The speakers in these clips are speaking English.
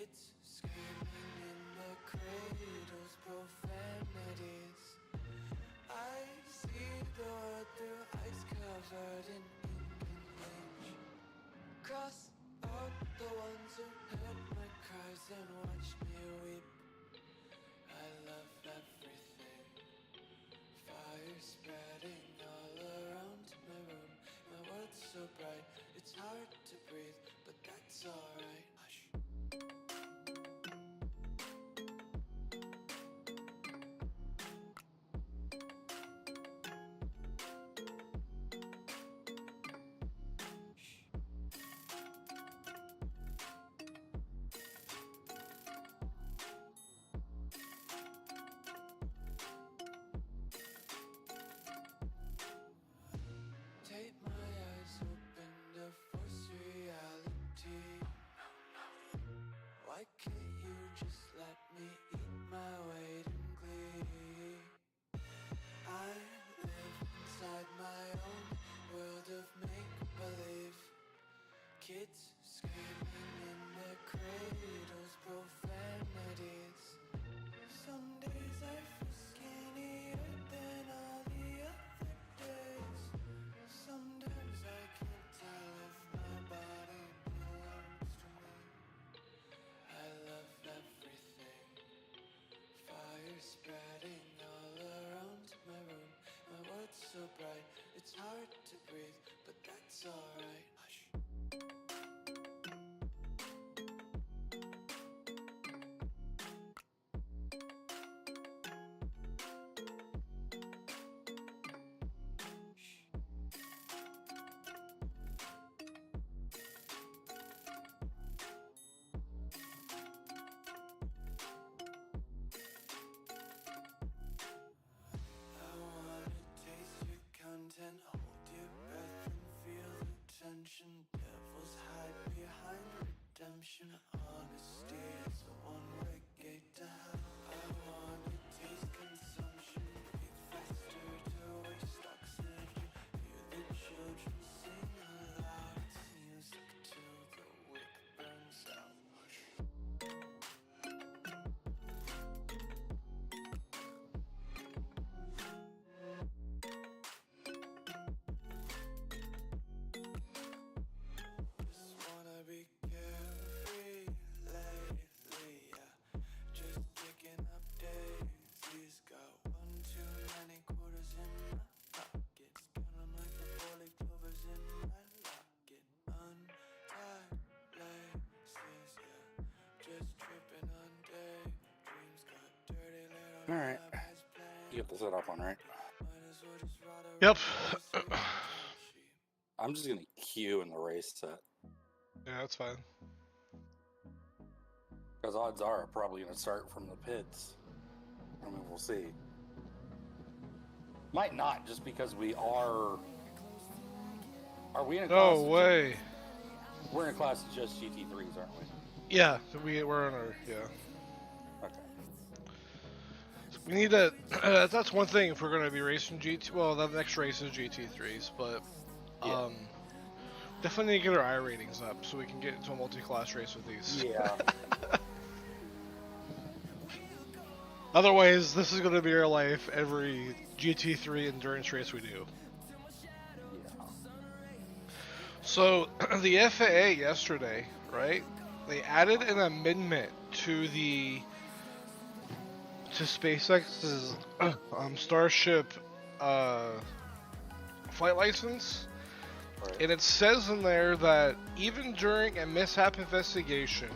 Kids screaming in the cradles, profanities. I see the world through ice covered in ink and age. Cross out the ones who heard my cries and watched me weep. I love everything. Fire spreading all around my room. My world's so bright, it's hard to breathe, but that's alright. Hush. Take my eyes open to force reality. Why can't you just let me eat my weight in glee? I live inside my own world of make-believe. Kids screaming in their cradles, profanities. Some days I feel skinnier than all the other days. Sometimes I can't tell if my body belongs to me. I love everything. Fire spreading all around my room. My world's so bright, it's hard to breathe, but that's alright. Hush. I wanna taste your content, hold your breath and feel the tension. Devils hide behind redemption. Honesty is a one-way gate to hell. I wanna taste consumption, breathe faster to waste oxygen. Hear the children sing aloud. It's music till the wick burns out. Just wanna be carefree lately, yeah. Just picking up daisies. Got one too many quarters in my pockets. Count 'em like the four-leaf clovers in my locket. Untied laces, yeah. Just tripping on daydreams. Got dirty little All right. alibis playing. You have to set up one, right? Might as well just ride a Yep. ride a time sheet. I'm just gonna queue in the race set Yeah, that's fine. because odds are I'm probably gonna start from the pits. I mean, we'll see. Might not, just because we are. Are we in a class? No way. We're in a class of just GT3s, aren't we? Yeah, we're on our Okay. We need to. That's one thing if we're gonna be racing GT. Well, the next race is GT3s, but Yeah. definitely need to get our I ratings up so we can get into a multi-class race with these. Yeah. Otherwise, this is gonna be our life every GT3 endurance race we do. Yeah. So the FAA yesterday, right? They added an amendment to SpaceX's Starship flight license, Right. and it says in there that even during a mishap investigation,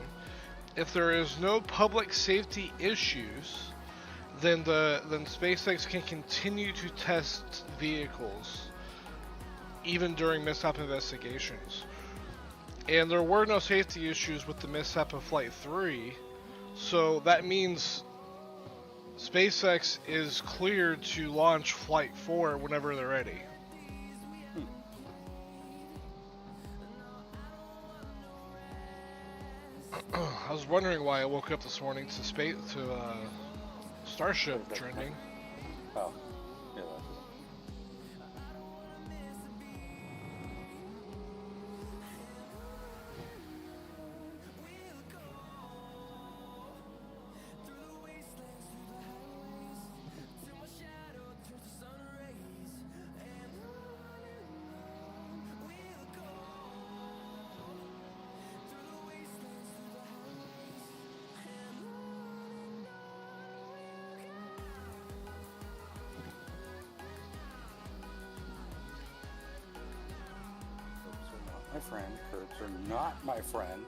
if there is no public safety issues, then SpaceX can continue to test vehicles even during mishap investigations. And there were no safety issues with the mishap of Flight 3, so that means SpaceX is cleared to launch Flight 4 whenever they're ready. I was wondering why I woke up this morning to Starship trending. Oh. Yeah. That's it. my friend. Curbs are not my friend.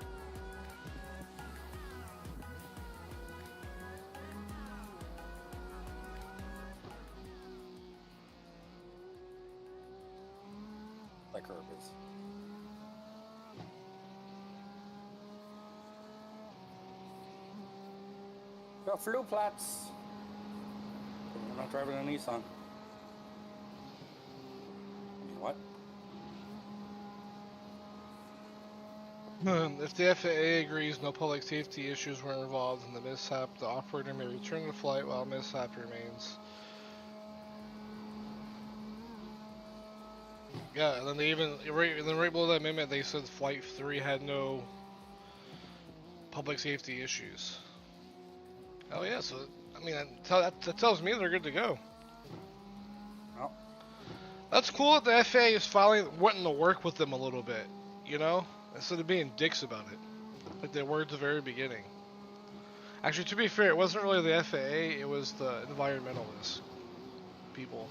That curb is. Got flu plats. I'm not driving a Nissan. I mean, what? If the FAA agrees no public safety issues were involved in the mishap, the operator may return to flight while mishap remains. Yeah, and then they even right below that amendment they said Flight 3 had no public safety issues. Oh yeah, so I mean that tells me they're good to go. Well, That's cool that the FAA is finally wanting to work with them a little bit, you know, instead of being dicks about it, like they were at the very beginning. Actually, to be fair, it wasn't really the FAA; it was the environmentalists people.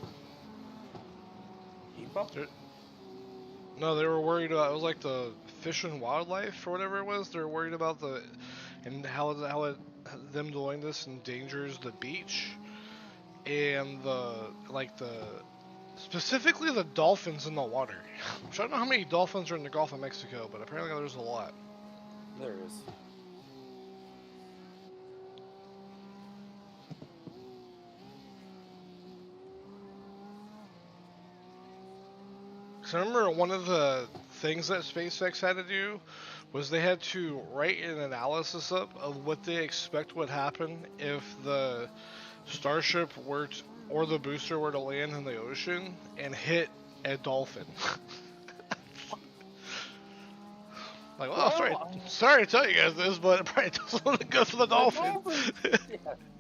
No, they were worried about. It was like the Fish and Wildlife or whatever it was. They were worried about how them doing this endangers the beach and specifically the dolphins in the water. Which I don't know how many dolphins are in the Gulf of Mexico, but apparently there's a lot. there is. So I remember one of the things that SpaceX had to do was they had to write an analysis up of what they expect would happen if the Starship or the booster were to land in the ocean and hit a dolphin. Like, well, sorry to tell you guys this, but it probably doesn't want to go for the dolphin.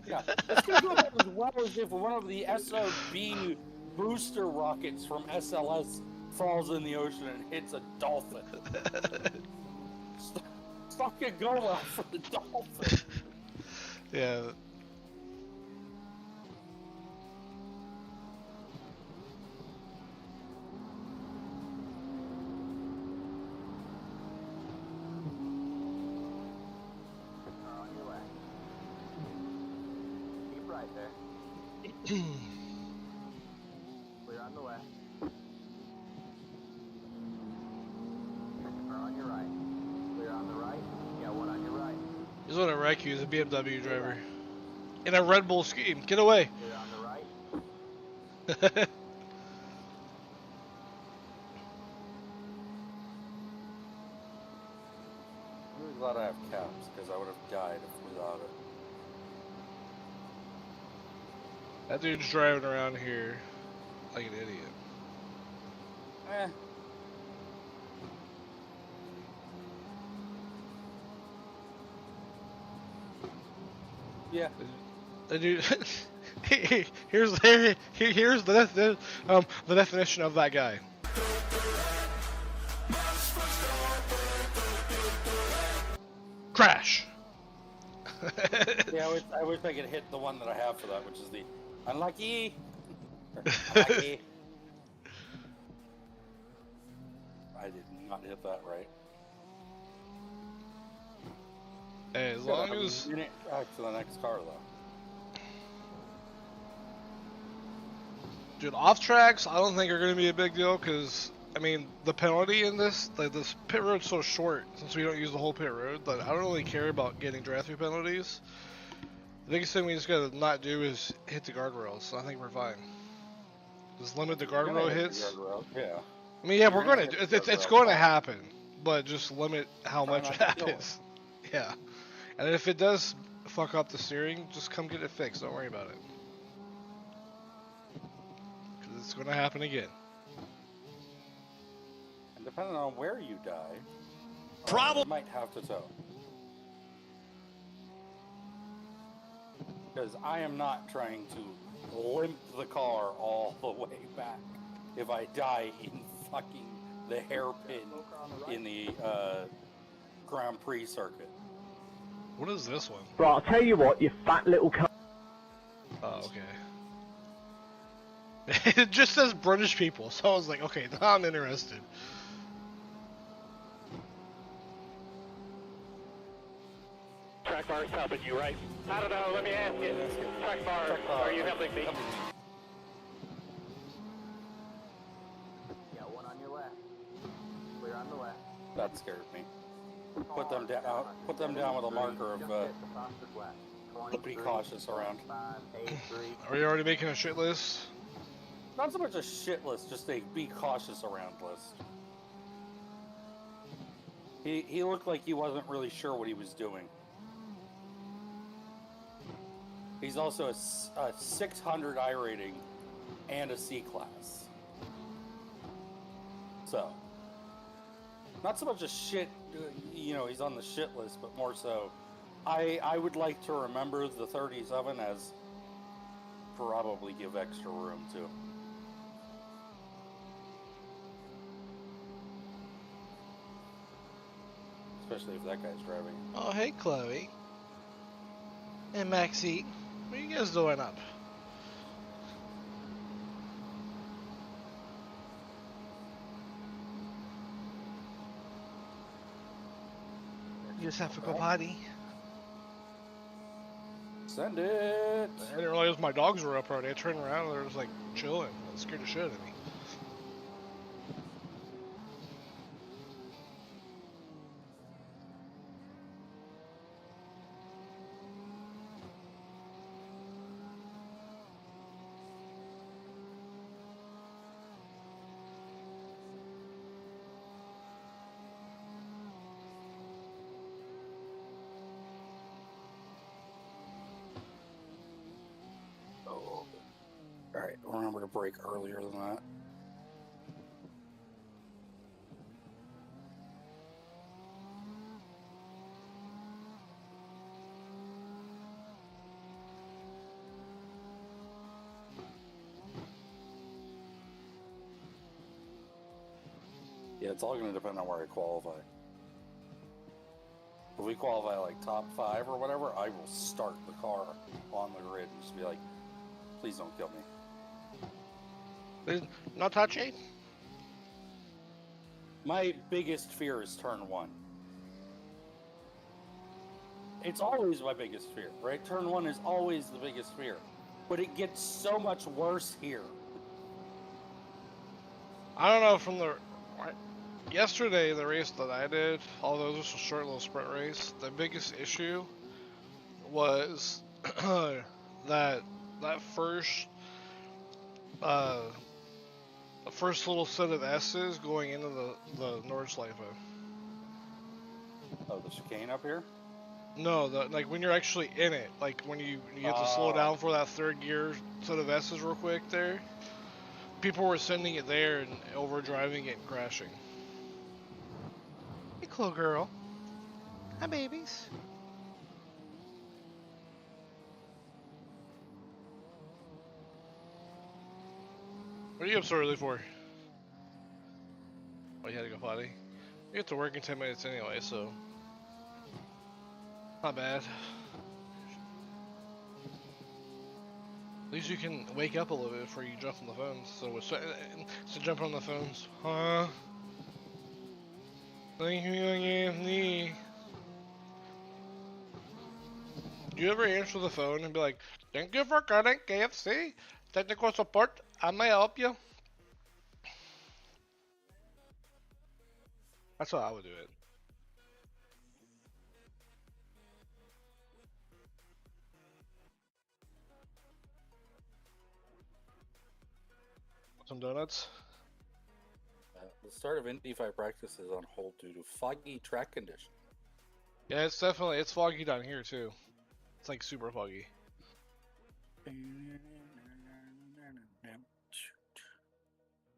Yeah. It's gonna go about as well as if one of the SRB booster rockets from SLS falls in the ocean and hits a dolphin. It's not gonna go well for the dolphin. Yeah. On your way. Keep right there. Clear on the way. Car on your right. Clear on the right. Yeah, one on your right. He's on a wreck. He's a BMW driver. In a Red Bull scheme. Get away. Clear on the right. I'm really glad I have caps because I would have died without it. That dude's driving around here like an idiot. Eh. Yeah. The dude. Here's the definition of that guy. Crash. Yeah, I wish I could hit the one that I have for that, which is the unlucky. Unlucky. I did not hit that right. Hey, as long as back to the next car though. Dude, off tracks, I don't think are going to be a big deal because, I mean, the penalty in this, like this pit road's so short since we don't use the whole pit road that I don't really care about getting drive-through penalties. The biggest thing we just got to not do is hit the guardrails, so I think we're fine. Just limit the guardrail hits. Yeah. I mean, yeah, we're going to, it's going to happen, but just limit how much it happens. Yeah. And if it does fuck up the steering, just come get it fixed. Don't worry about it. Because it's going to happen again. And depending on where you die, Probably you might have to tow. Because I am not trying to limp the car all the way back if I die in fucking the hairpin in the Grand Prix circuit. What is this one? Right, I'll tell you what, you fat little cunt. Oh, okay. It just says British people, so I was like, okay, now I'm interested. bar's helping you, right? I don't know, let me ask you. Track bar, are you helping me? Got one on your left. Clear on the left. That scared me. Put them down. Put them down with a marker of be cautious around. Are you already making a shit list? Not so much a shit list, just a be cautious around list. He looked like he wasn't really sure what he was doing. He's also a 600 I rating and a C class. So, not so much a shit, you know, he's on the shit list, but more so, I would like to remember the 37 as probably give extra room to. Especially if that guy's driving. Oh, hey, Chloe. And Maxie. What are you guys doing up? You just have to go potty. Send it! I didn't realize my dogs were up already. I turned around and they were just like chilling. That scared the shit out of me. Alright, remember to brake earlier than that. Yeah, it's all going to depend on where I qualify. If we qualify like top 5 or whatever, I will start the car on the grid and just be like, please don't kill me. Not touchy? My biggest fear is turn 1. It's always my biggest fear, right? Turn 1 is always the biggest fear. But it gets so much worse here. I don't know, from the... Yesterday, the race that I did, although this was a short little sprint race, the biggest issue was that first the first little set of S's going into the Nordschleife. Oh, the chicane up here? No, like when you're actually in it, like when you have to slow down for that third gear set of S's real quick there. People were sending it there and overdriving it and crashing. Hey, cool girl. Hi, babies. What are you up so early for? Oh, you had to go potty? You get to work in 10 minutes anyway, so... Not bad. At least you can wake up a little bit before you jump on the phones. So jump on the phones. Huh? Thank you again, me. Do you ever answer the phone and be like, thank you for calling KFC? Technical support, I may help you? That's how I would do it. Some donuts? The start of Indy 5 practice is on hold due to foggy track conditions. Yeah, it's foggy down here too. It's like super foggy.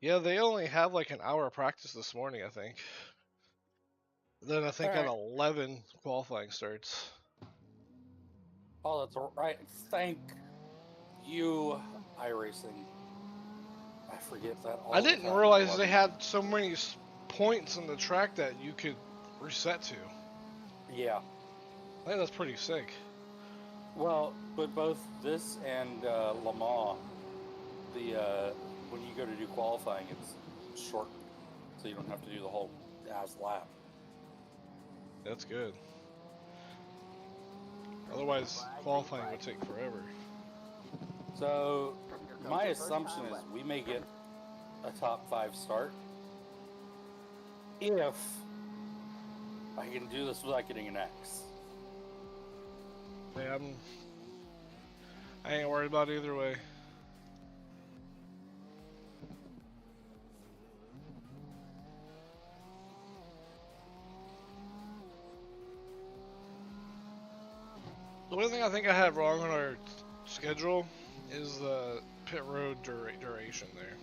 Yeah, they only have like an hour of practice this morning, I think. Then I think at 11 qualifying starts. Oh, that's right. Thank you, iRacing. I forget that all I the didn't time. realize they had so many points in the track that you could reset to. Yeah. I think that's pretty sick. Well, but both this and Le Mans, when you go to do qualifying, it's short, so you don't have to do the whole ass lap. That's good. Otherwise, qualifying would take forever. So, my assumption is we may get a top 5 start if I can do this without getting an X. Yeah, I ain't worried about either way. The only thing I think I have wrong on our schedule is the pit road duration there.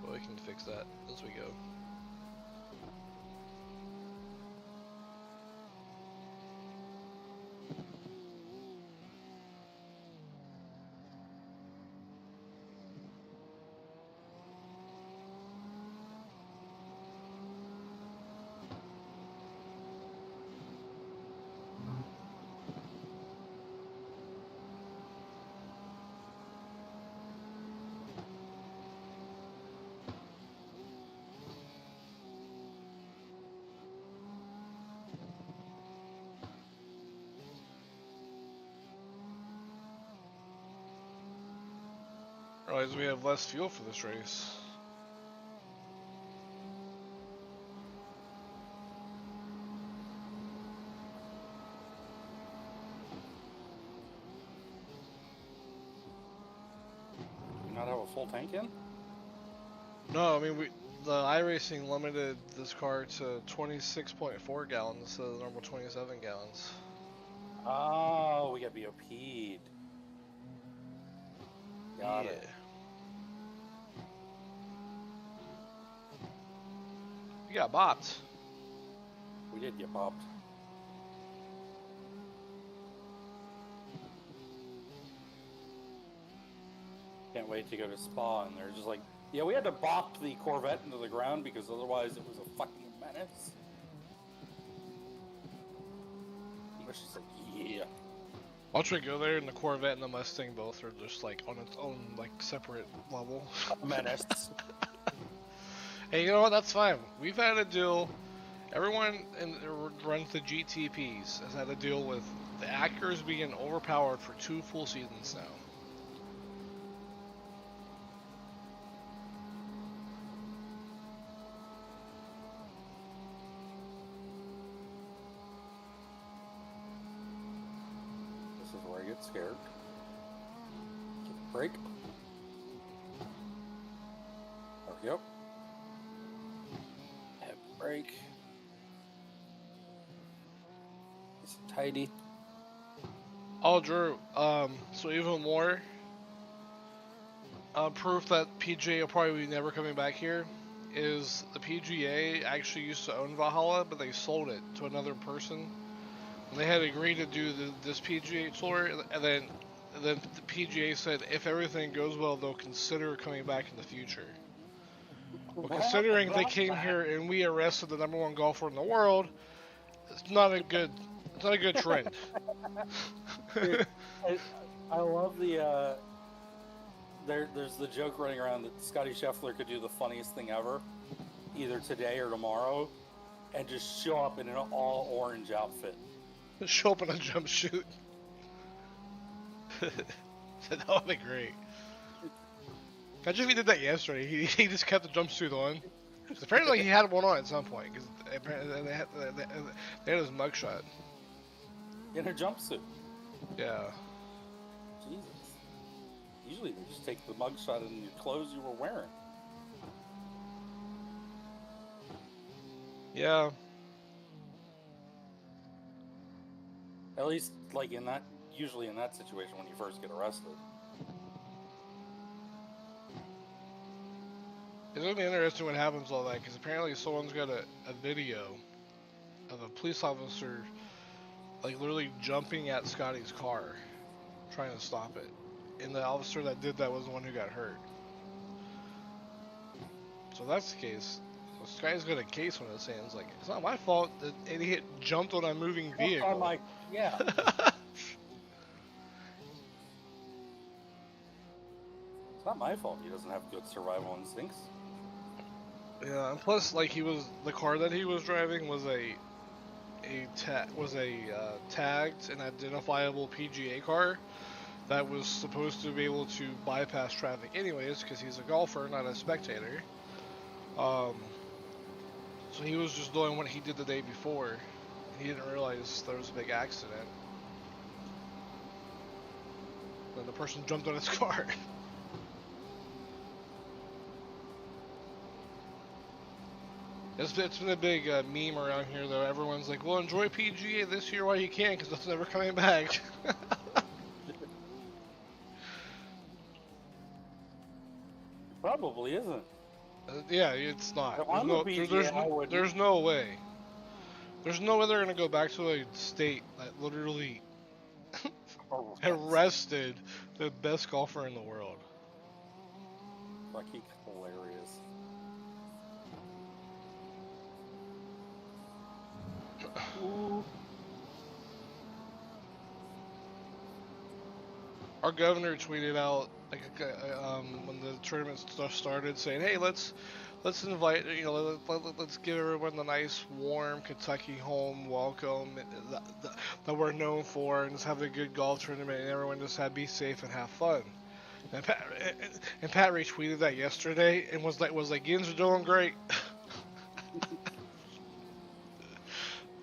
But we can fix that as we go. Realize we have less fuel for this race. You not have a full tank in? No, I mean the iRacing limited this car to 26.4 gallons instead of the normal 27 gallons. Oh, we got BOP'd. Got it. You got bopped. We did get bopped. Can't wait to go to Spa, and they're just like, yeah, we had to bop the Corvette into the ground because otherwise it was a fucking menace. But she's like, yeah. Watch me go there, and the Corvette and the Mustang both are just like on its own, like separate level. Menace. Hey, you know what? That's fine. We've had a deal. Everyone runs the GTPs has had to deal with the Acuras being overpowered for 2 full seasons now. This is where I get scared. Get the brake. There we go. Have the brake. It's tidy. Oh, Drew, so even more proof that PGA will probably be never coming back here is the PGA actually used to own Valhalla, but they sold it to another person. And they had agreed to do this PGA tour, and then the PGA said if everything goes well, they'll consider coming back in the future. Well, considering they came here and we arrested the #1 golfer in the world, it's not a good trend. Dude, I love the there's the joke running around that Scotty Scheffler could do the funniest thing ever, either today or tomorrow, and just show up in an all orange outfit. Show up in a jumpsuit. That would be great. Imagine if he did that yesterday. He just kept the jumpsuit on. Apparently he had one on at some point because apparently they had his mugshot. In a jumpsuit. Yeah. Jesus. Usually they just take the mugshot in your clothes you were wearing. Yeah. At least, like usually in that situation when you first get arrested. It's gonna be interesting what happens with all that because apparently someone's got a video of a police officer like literally jumping at Scotty's car trying to stop it. And the officer that did that was the one who got hurt. So if that's the case, Scotty's got a case on his hands. Like, it's not my fault that idiot jumped on a moving vehicle. I'm like, yeah. It's not my fault he doesn't have good survival instincts. Yeah, and plus, like the car that he was driving was tagged and identifiable PGA car that was supposed to be able to bypass traffic anyways, because he's a golfer, not a spectator. Um, so he was just doing what he did the day before. He didn't realize there was a big accident. Then the person jumped on his car. It's been a big meme around here, though. Everyone's like, well, enjoy PGA this year while you can, because it's never coming back. Probably isn't. Yeah, it's not. If I'm a PGA, I wouldn't. There's no way. There's no way they're going to go back to a state that literally arrested the best golfer in the world. Fucking hilarious. Ooh. Our governor tweeted out like when the tournament started, saying, "Hey, let's invite let's give everyone the nice, warm Kentucky home welcome that we're known for, and just have a good golf tournament, and everyone just be safe and have fun." And Pat retweeted that yesterday and was like, "Gins are doing great."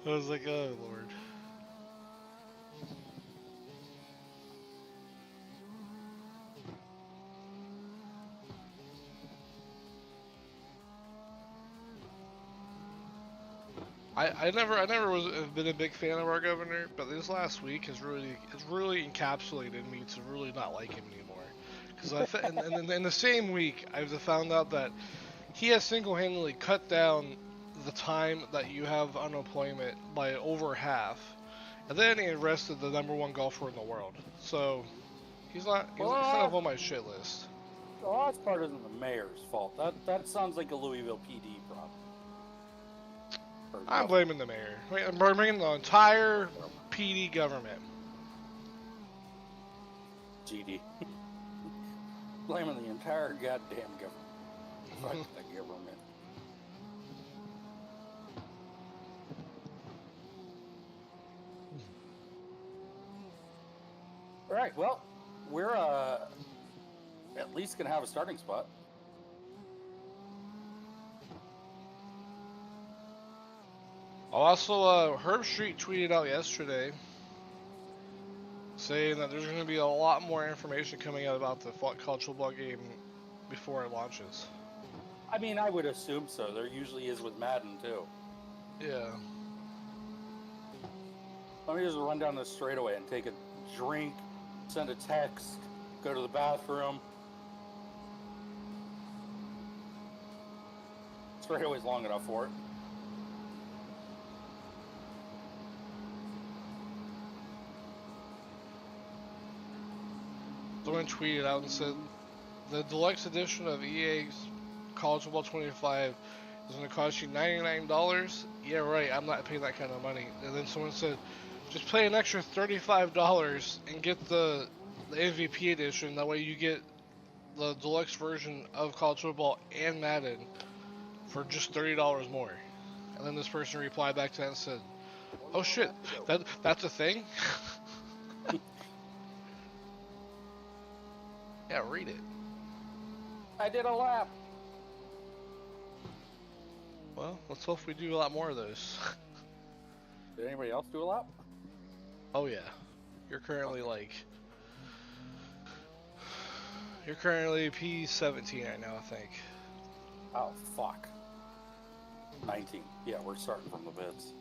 I was like, "Oh Lord." I never have been a big fan of our governor, but this last week has really encapsulated me to really not like him anymore. Because in the same week, I've found out that he has single-handedly cut down the time that you have unemployment by over half, and then he arrested the #1 golfer in the world. So he's kind of on my shit list. The last part isn't the mayor's fault. That sounds like a Louisville PD problem. I'm blaming the mayor. I'm blaming the entire PD government. GD. Blaming the entire goddamn government. Fuck the government. Alright, well, we're at least gonna have a starting spot. Also, Herb Street tweeted out yesterday saying that there's going to be a lot more information coming out about the college football game before it launches. I mean, I would assume so. There usually is with Madden, too. Yeah. Let me just run down this straightaway and take a drink, send a text, go to the bathroom. Straightaway's long enough for it. Someone tweeted out and said, the deluxe edition of EA's College Football 25 is going to cost you $99. Yeah, right, I'm not paying that kind of money. And then someone said, just pay an extra $35 and get the MVP edition. That way you get the deluxe version of College Football and Madden for just $30 more. And then this person replied back to that and said, oh shit, that's a thing? Yeah, read it. I did a lap. Well, let's hope we do a lot more of those. Did anybody else do a lap? Oh yeah. You're currently P17 right now, I think. Oh, fuck. 19. Yeah, we're starting from the bits.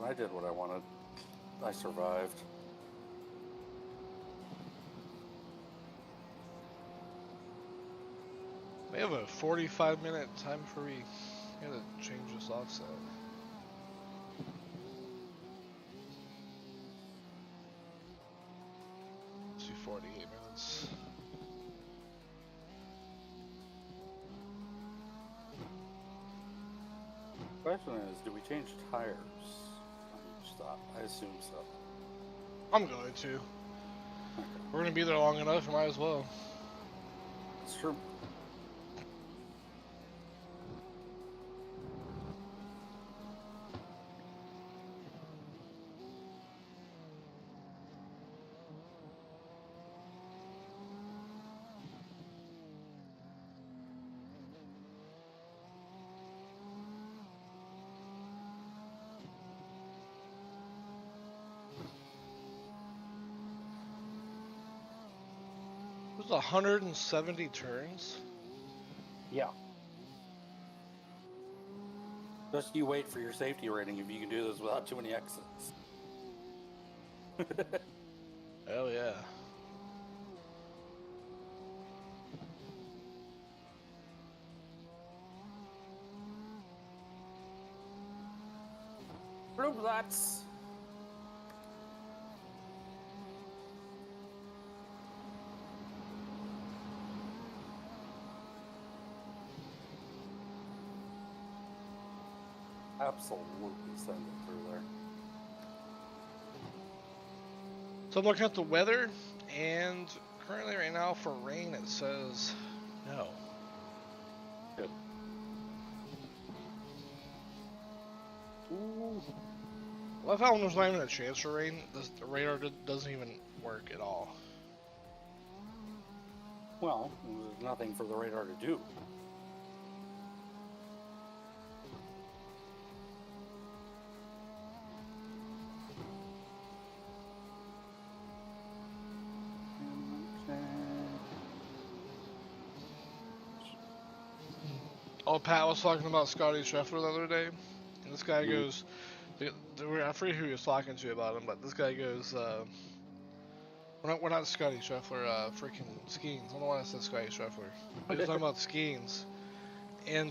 I did what I wanted. I survived. We have a 45-minute time before we gotta change this offset. Question is, do we change tires on each stop? I assume so. I'm going to. We're gonna be there long enough, might as well. It's true. There's 170 turns. Yeah. Just you wait for your safety rating if you can do this without too many exits. Hell yeah. Robots. Absolutely send it through there. So I'm looking at the weather, and currently right now for rain it says no. Good. Ooh. Well, I found there's not even a chance for rain. The radar doesn't even work at all. Well, there's nothing for the radar to do. Oh, Pat was talking about Scotty Scheffler the other day, and this guy goes, I forget who he was talking to about him, but this guy goes, we're not Scotty Scheffler, freaking Skeens. I don't know why I said Scotty Scheffler. He was talking about Skeens, and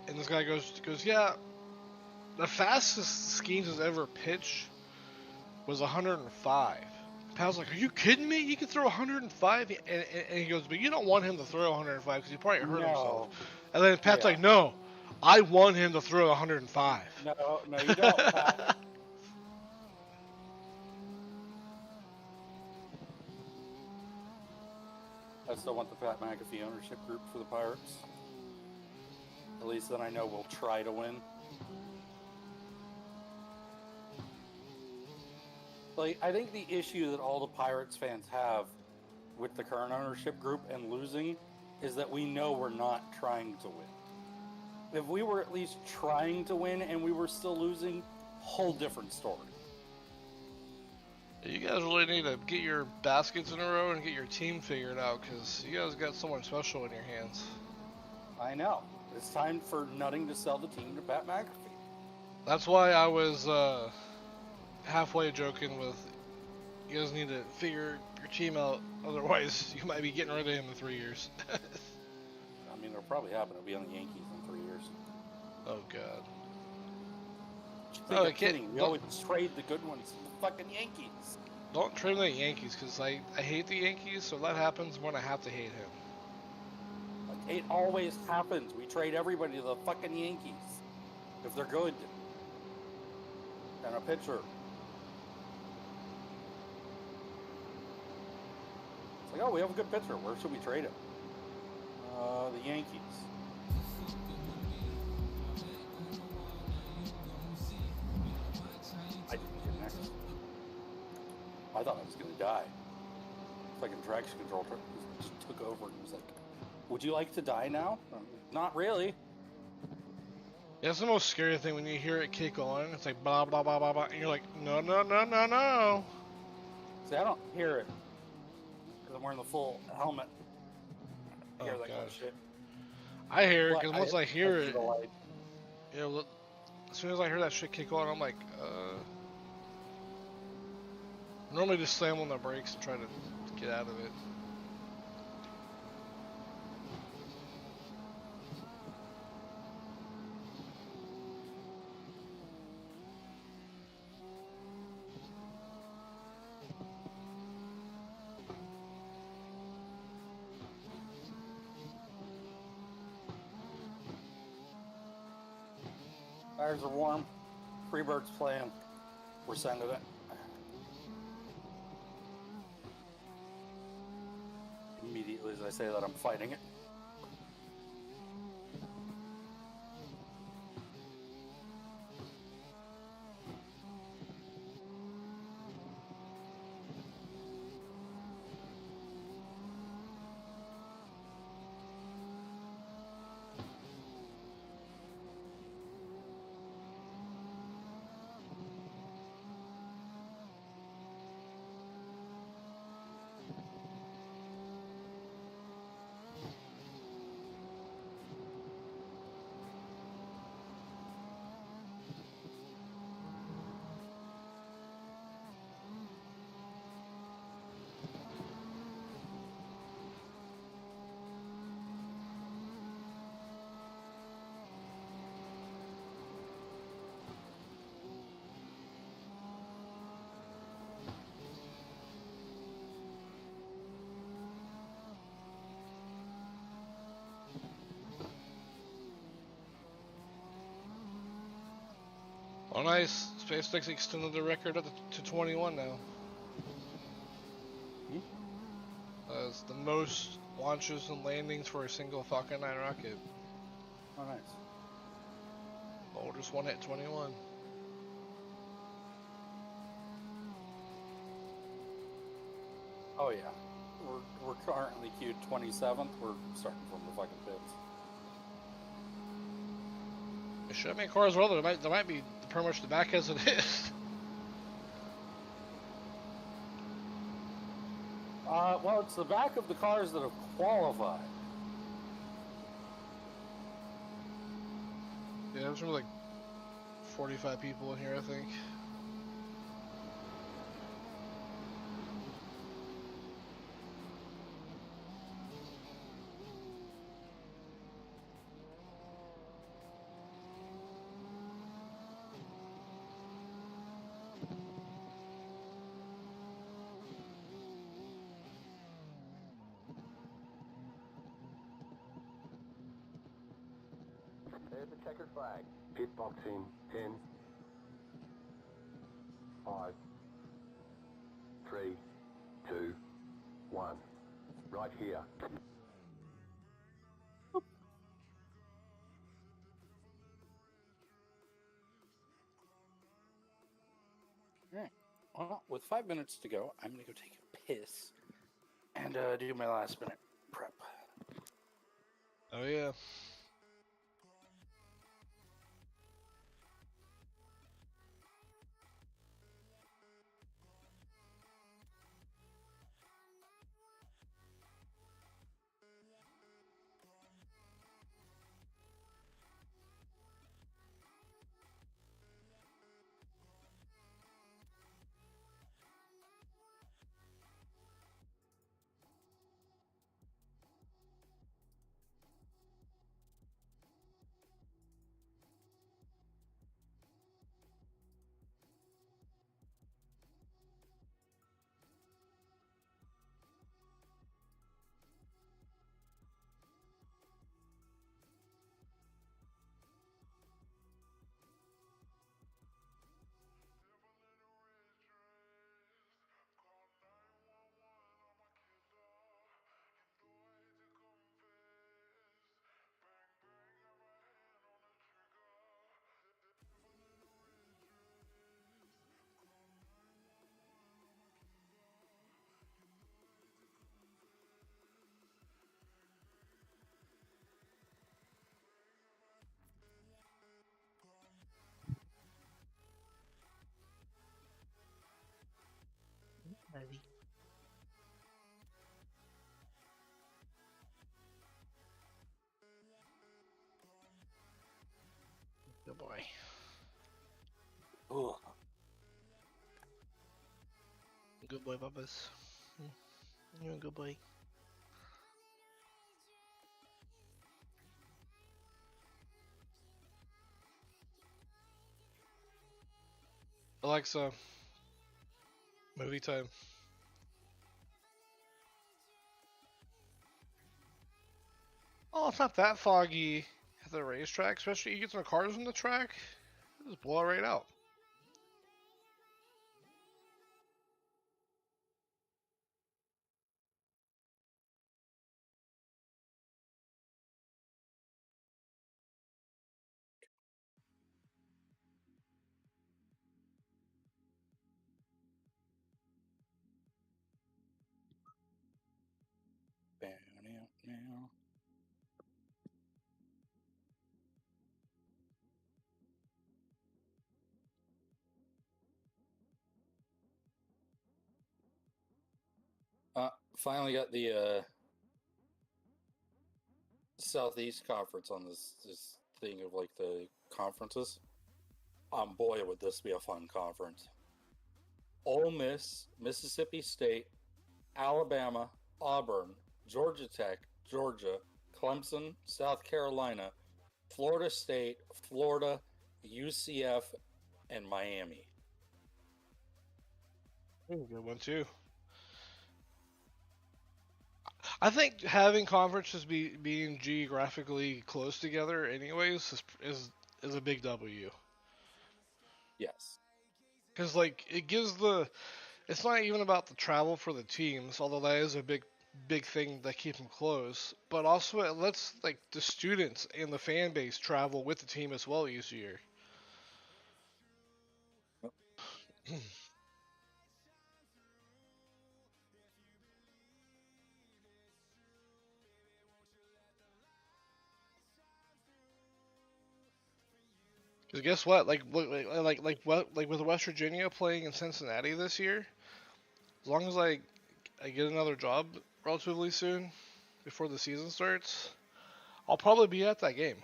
this guy goes, yeah, the fastest Skeens has ever pitched was 105. Pat's like, are you kidding me? You can throw 105? And he goes, but you don't want him to throw 105 because he probably hurt himself. And then Pat's like, no, I want him to throw 105. No, you don't, Pat. I still want the Pat McAfee ownership group for the Pirates. At least then I know we'll try to win. Like, I think the issue that all the Pirates fans have with the current ownership group and losing is that we know we're not trying to win. If we were at least trying to win and we were still losing, whole different story. You guys really need to get your baskets in a row and get your team figured out because you guys got someone special in your hands. I know. It's time for Nutting to sell the team to Pat McAfee. That's why I was halfway joking with, you guys need to figure your team out, otherwise you might be getting rid of him in 3 years. I mean, it'll probably happen. It'll be on the Yankees in 3 years. Oh, God. No, I'm kidding. We always trade the good ones to the fucking Yankees. Don't trade the Yankees, because I hate the Yankees, so that happens when I have to hate him. Like, it always happens. We trade everybody to the fucking Yankees. If they're good. And a pitcher. It's like, oh, we have a good pitcher. Where should we trade him? The Yankees. I didn't get next. I thought I was going to die. Fucking traction control just took over and was like, would you like to die now? Not really. Yeah, that's the most scary thing when you hear it kick on. It's like blah, blah, blah, blah, blah. And you're like, no, no, no, no, no. See, I don't hear it. Because I'm wearing the full helmet. I hear that kind of shit. I hear it, because once I hear it, yeah, look, as soon as I hear that shit kick on, I'm like, normally just slam on the brakes and try to get out of it. Tires are warm. Freebird's playing. We're sending it. Immediately as I say that, I'm fighting it. Oh, nice. SpaceX extended the record to 21 now. That's the most launches and landings for a single Falcon 9 rocket. Oh, nice. Oldest one hit 21. Oh, yeah. We're currently queued 27th. We're starting from the fucking pits. It should make cars well. There might be pretty much the back as it is. Well, it's the back of the cars that have qualified. Yeah, there's like 45 people in here, I think. There's the checkered flag. Pit box in 10, 5, 3, 2, 1. Right here. Alright. Well, with 5 minutes to go, I'm going to go take a piss and do my last minute prep. Oh, yeah. Maybe. Good boy. Ugh. Good boy, Bubbas. You're a good boy. Alexa, movie time. Oh, it's not that foggy at the racetrack, especially you get some cars on the track. Just blow it right out. Now. Finally got the Southeast Conference on this thing of like the conferences. Boy, would this be a fun conference. Ole Miss, Mississippi State, Alabama, Auburn, Georgia Tech, Georgia, Clemson, South Carolina, Florida State, Florida, UCF, and Miami. Good one too. I think having conferences being geographically close together, anyways, is a big W. Yes. Because like it gives the, it's not even about the travel for the teams, although that is a big thing that keeps them close. But also it lets like the students and the fan base travel with the team as well easier. Because guess what? Like with West Virginia playing in Cincinnati this year, as long as I get another job relatively soon before the season starts, I'll probably be at that game.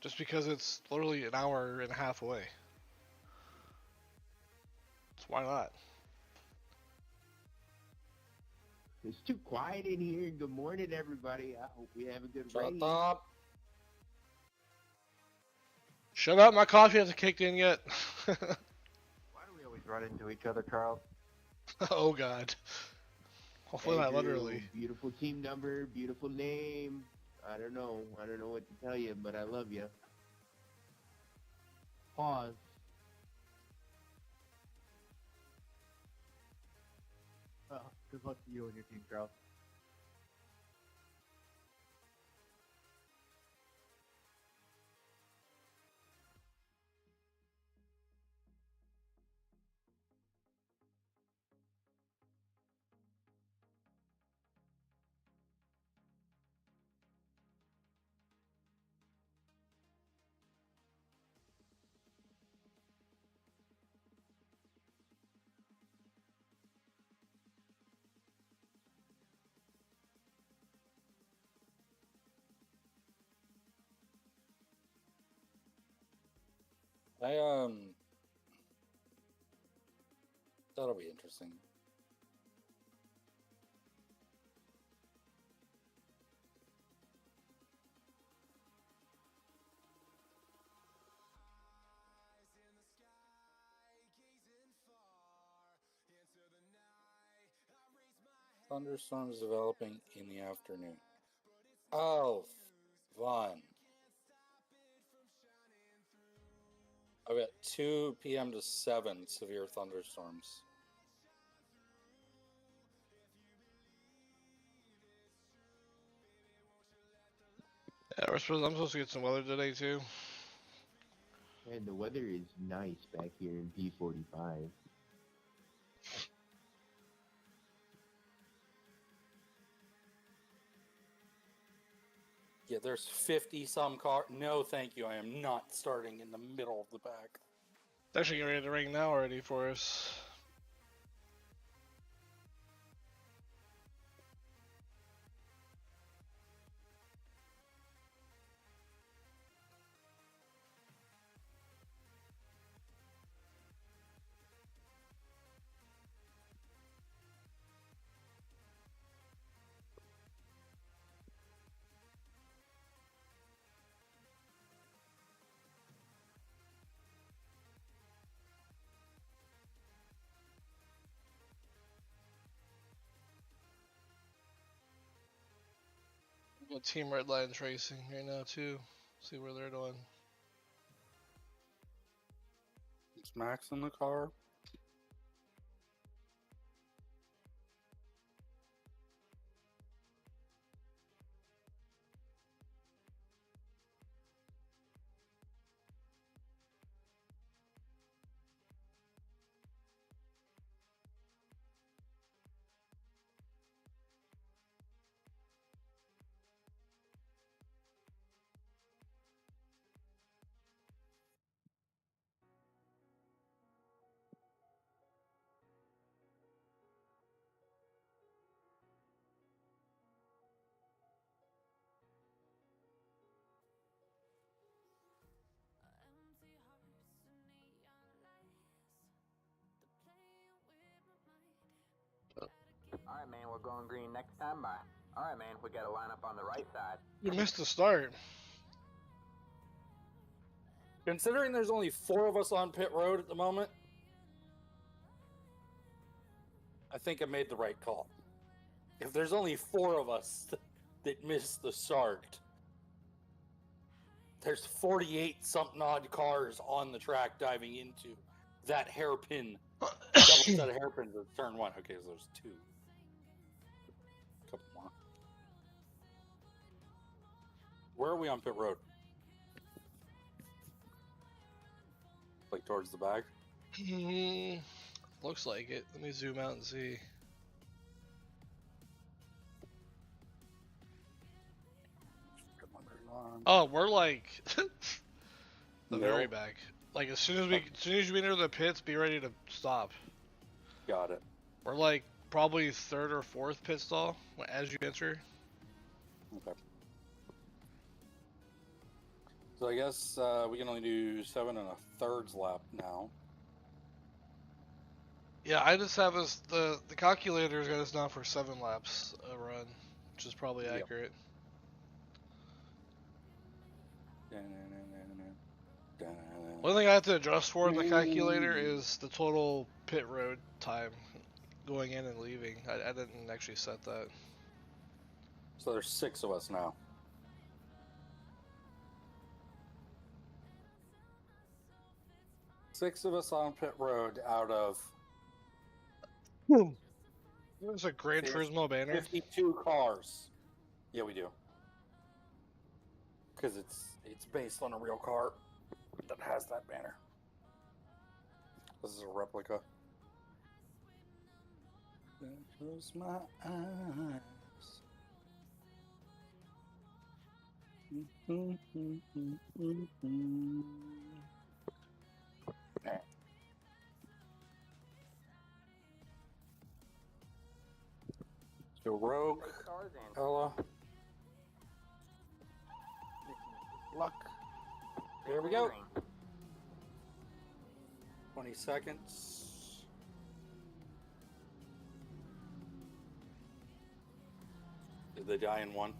Just because it's literally an hour and a half away. So why not? It's too quiet in here. Good morning, everybody. I hope we have a good Shut rain. up. Shut up, my coffee hasn't kicked in yet. Why do we always run into each other, Charles? Oh god. Hopefully not Andrew, literally. Beautiful team number, beautiful name. I don't know what to tell you, but I love you. Pause. Well, good luck to you and your team, Charles. That'll be interesting. Thunderstorms developing in the afternoon. Oh, fun. I've got 2 p.m. to 7 severe thunderstorms. Yeah, I'm supposed to get some weather today too. And the weather is nice back here in P45. Yeah, there's 50 some car. No, thank you. I am not starting in the middle of the pack. It's actually getting ready to rain now already for us. We've got Team Red Lions racing right now too. See where they're doing. Is Max in the car? All right, man, we're going green next time. Bye. All right, man, we got to line up on the right side. You missed the start. Considering there's only 4 of us on pit road at the moment, I think I made the right call. If there's only 4 of us that missed the start, there's 48 something odd cars on the track diving into that hairpin, double set of hairpins at turn 1. Okay, so there's 2. A couple more. Where are we on pit road? Like towards the back? Looks like it. Let me zoom out and see. Oh, we're like the very back. Like as soon as we enter the pits, be ready to stop. Got it. We're like probably 3rd or 4th pit stall as you enter. Okay. So I guess we can only do 7 1/3 lap now. Yeah, I just have us the calculator's got us down for 7 laps a run, which is probably accurate. One thing I have to adjust for in the calculator is the total pit road time going in and leaving. I didn't actually set that. So there's 6 of us now. Six of us on pit road out of There's a Gran Turismo banner. 52 cars. Yeah, we do. Because it's based on a real car that has that banner. This is a replica. Close my eyes. So Rogue, Ella, Luck. Here we go. 20 seconds. Did they die in one?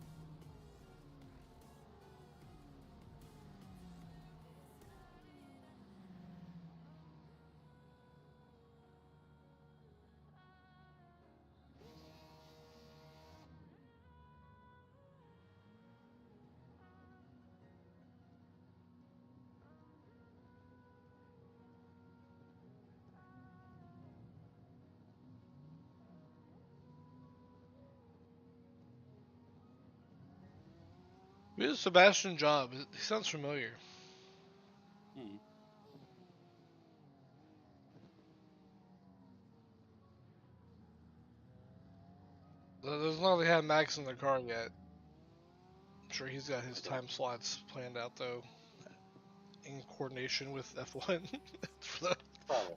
Who is Sebastian Job? He sounds familiar. There's not they have Max in the car yet. I'm sure he's got his time slots planned out though, in coordination with F1. Probably.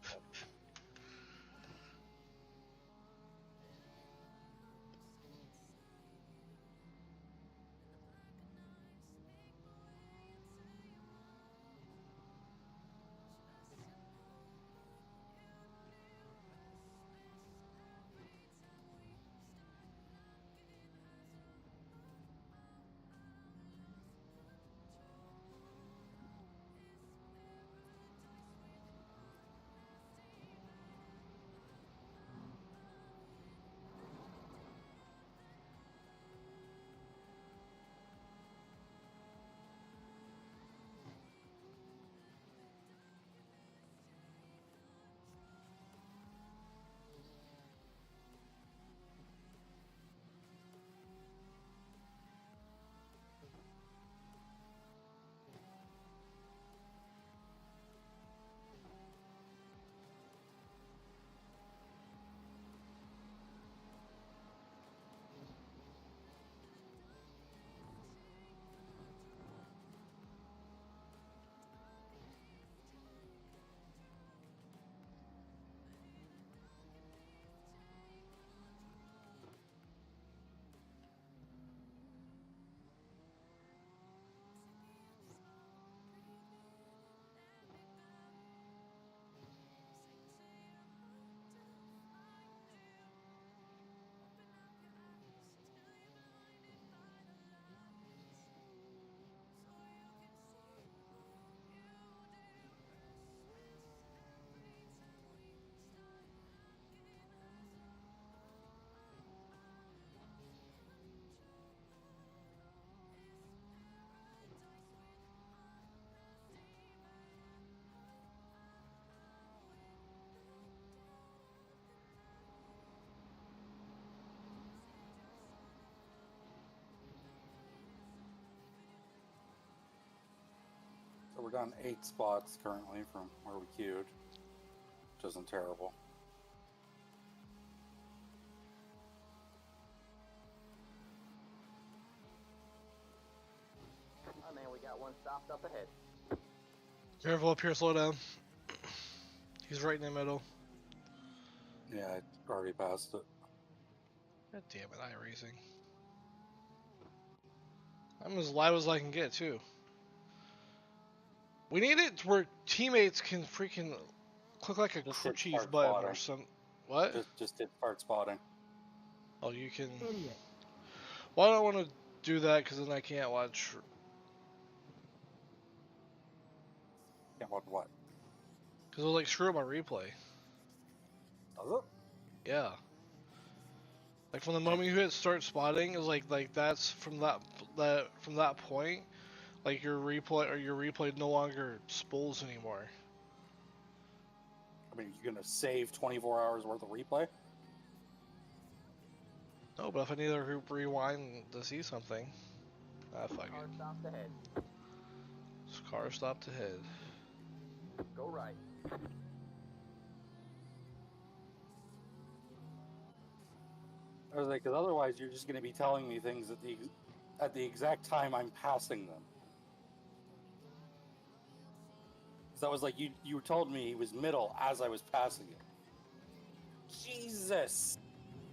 we're down 8 spots currently from where we queued, which isn't terrible. Oh man, we got one stopped up ahead. Careful up here, slow down. He's right in the middle. Yeah, I already passed it. God damn it, iRacing. I'm as live as I can get, too. We need it where teammates can freaking click like a Just crew hit chief start button spotting. or some. What? Just hit start spotting. Oh, you can. Well, I don't want to do that because then I can't watch. Yeah, what? Because it'll like screw up my replay. Does it? Yeah. Like from the moment you hit start spotting, is like that's from that point, like your replay no longer spools anymore. I mean, you're gonna save 24 hours worth of replay? No, but if I need to rewind to see something, fuck Car it. stopped ahead. This car stopped ahead. Go right. I was like, because otherwise you're just gonna be telling me things at the exact time I'm passing them. So that was like you told me he was middle as I was passing him. Jesus.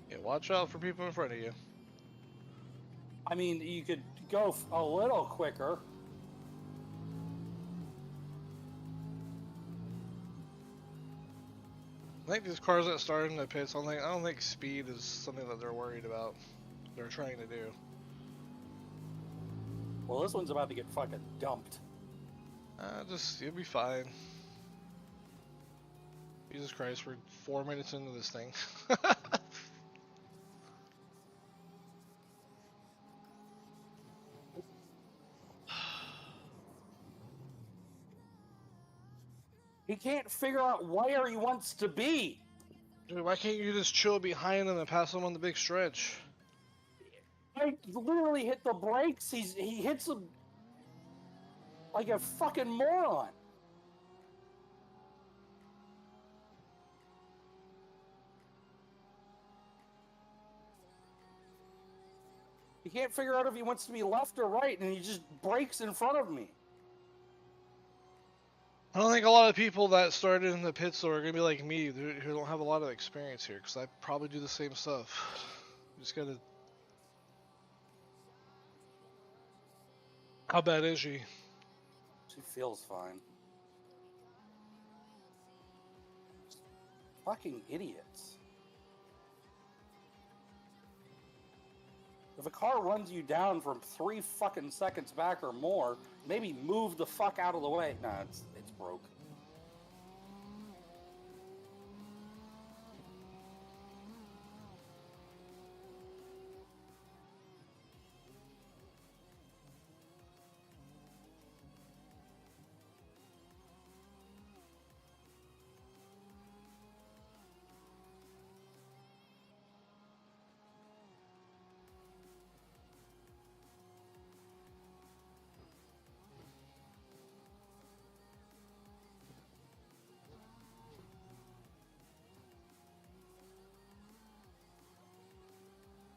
Yeah, watch out for people in front of you. I mean, you could go a little quicker. I think these cars that started in the pits, I don't think speed is something that they're worried about. They're trying to do. Well, this one's about to get fucking dumped. You'll be fine. Jesus Christ, we're 4 minutes into this thing. He can't figure out where he wants to be. Dude, why can't you just chill behind him and pass him on the big stretch? I literally hit the brakes. He hits them like a fucking moron. He can't figure out if he wants to be left or right, and he just brakes in front of me. I don't think a lot of people that started in the pits are going to be like me, who don't have a lot of experience here, because I probably do the same stuff. You just gotta... How bad is she? She feels fine. Fucking idiots. If a car runs you down from 3 fucking seconds back or more, maybe move the fuck out of the way. Nah, it's broke.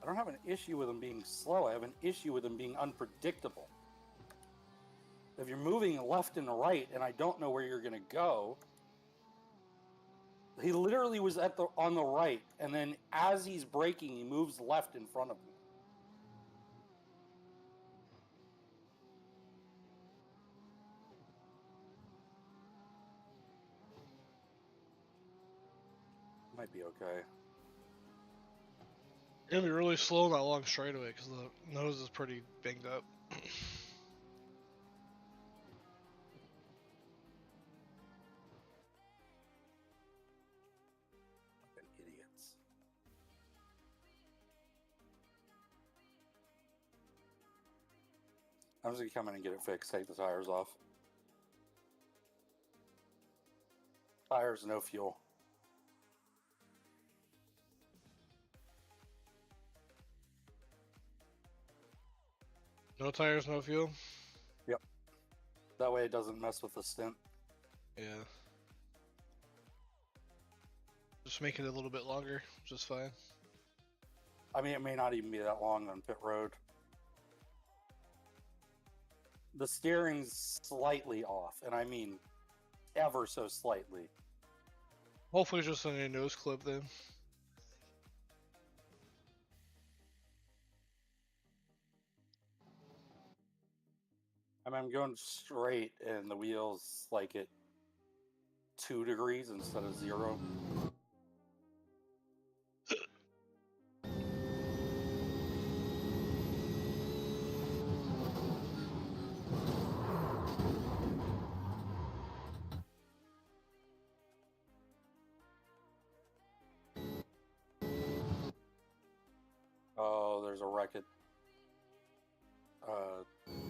I don't have an issue with them being slow. I have an issue with them being unpredictable. If you're moving left and right and I don't know where you're going to go, he literally was on the right, and then as he's braking, he moves left in front of me. Might be okay. It'll be really slow in that long straightaway, because the nose is pretty banged up. Idiots. I'm just gonna come in and get it fixed, take the tires off. Tires, no fuel. No tires, no fuel? Yep. That way it doesn't mess with the stint. Yeah. Just make it a little bit longer, which is fine. I mean, it may not even be that long on pit road. The steering's slightly off, and I mean ever so slightly. Hopefully it's just on your nose clip then. I mean, I'm going straight, and the wheel's like at 2 degrees instead of 0. Oh, there's a wreckage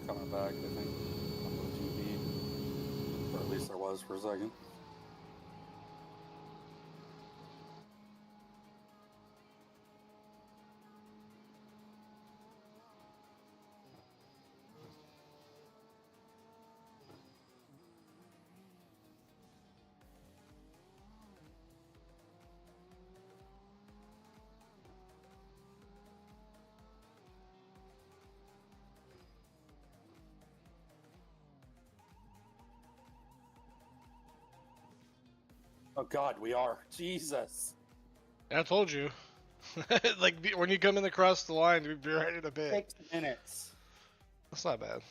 coming back, I think, on the 2B. Or at least there was for a second. Oh God, we are. Jesus. I told you. Like, when you come in across the line, you'd be ready to bid. 6 minutes. That's not bad.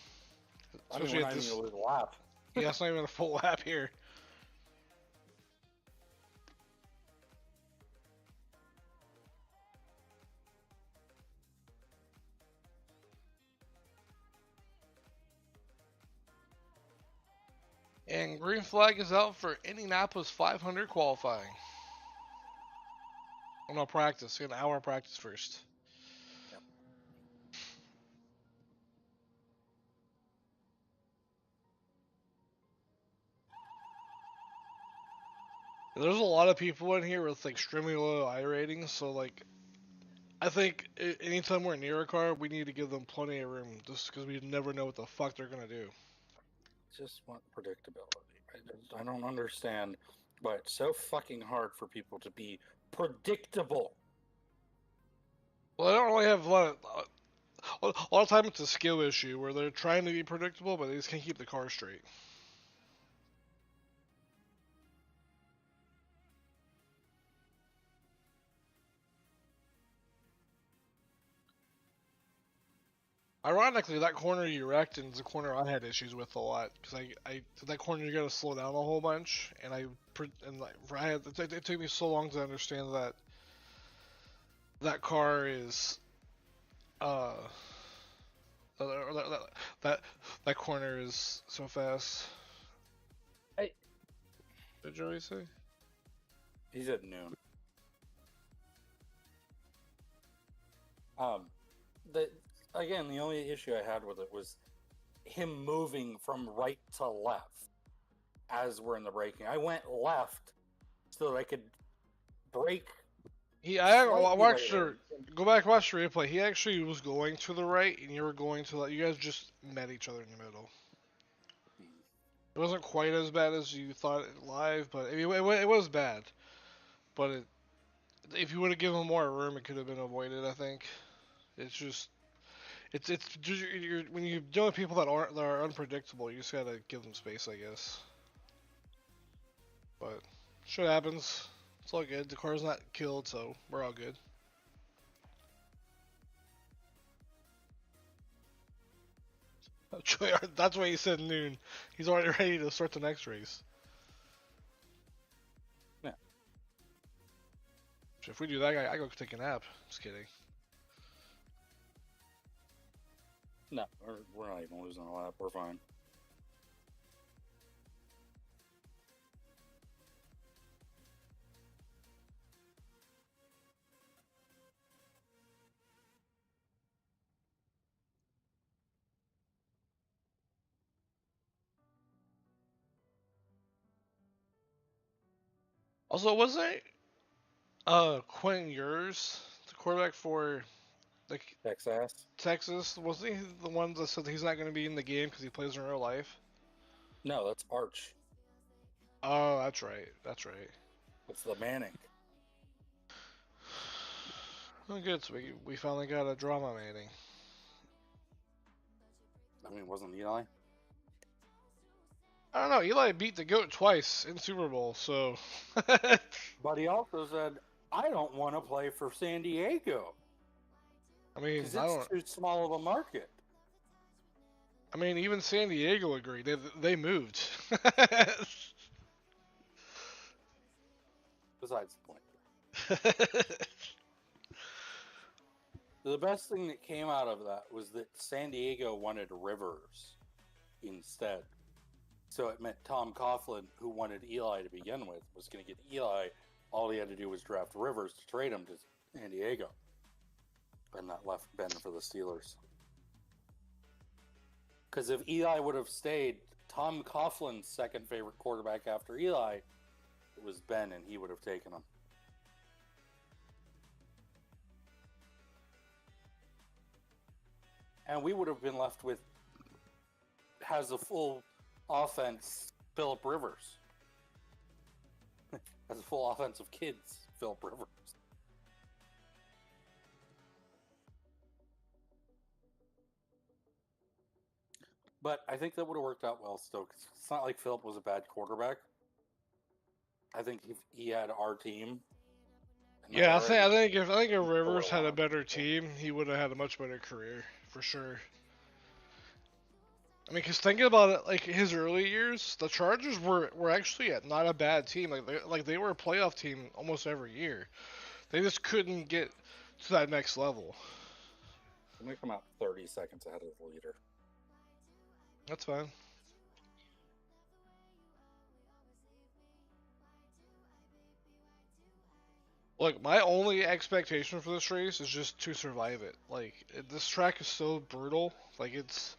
I mean, Especially we're at not this... even gonna lose a lap. Yeah, it's not even a full lap here. And green flag is out for Indianapolis 500 qualifying. Oh no, practice. An hour of practice first. Yep. There's a lot of people in here with extremely low I ratings, so like, I think anytime we're near a car, we need to give them plenty of room, just because we never know what the fuck they're gonna do. Just want predictability. I don't understand why it's so fucking hard for people to be predictable. Well, I don't really have a lot of time it's a skill issue where they're trying to be predictable, but they just can't keep the car straight. Ironically, that corner you wrecked is a corner I had issues with a lot because that corner you gotta slow down a whole bunch, and it took me so long to understand that car is that corner is so fast. Hey, did Joey say? He's at noon. The only issue I had with it was him moving from right to left as we're in the braking. I went left so that I could brake. I watched go back and watch the replay. He actually was going to the right, and you were going to you guys just met each other in the middle. It wasn't quite as bad as you thought live, but I mean, it was bad. But if you would have given him more room, it could have been avoided. I think it's just when you deal with people that are unpredictable, you just gotta give them space, I guess. But shit happens. It's all good. The car's not killed, so we're all good. That's why he said noon. He's already ready to start the next race. Yeah. If we do that, I go take a nap. Just kidding. No, we're not even losing a lap. We're fine. Also, wasn't Quentin yours the quarterback for Texas. Texas? Wasn't he the one that said he's not going to be in the game because he plays in real life? No, that's Arch. Oh, that's right. That's right. It's the Manning. Oh, good. So we finally got a drama Manning. I mean, wasn't Eli? I don't know. Eli beat the GOAT twice in Super Bowl, so. But he also said, I don't want to play for San Diego. I mean, Because it's too small of a market. I mean, even San Diego agreed. They moved. Besides the point. The best thing that came out of that was that San Diego wanted Rivers instead. So it meant Tom Coughlin, who wanted Eli to begin with, was going to get Eli. All he had to do was draft Rivers to trade him to San Diego. And that left Ben for the Steelers. Because if Eli would have stayed, Tom Coughlin's second favorite quarterback after Eli, it was Ben, and he would have taken him. And we would have been left with, has a full offense, Phillip Rivers. Has a full offense of kids, Phillip Rivers. But I think that would have worked out well still, because it's not like Phillip was a bad quarterback. I think if he had our team. Yeah, I think if Rivers had a better team, he would have had a much better career for sure. I mean, because thinking about it, like his early years, the Chargers were actually not a bad team. Like they were a playoff team almost every year. They just couldn't get to that next level. I'm gonna come out 30 seconds ahead of the leader. That's fine. Look, my only expectation for this race is just to survive it. Like, this track is so brutal. Like, it's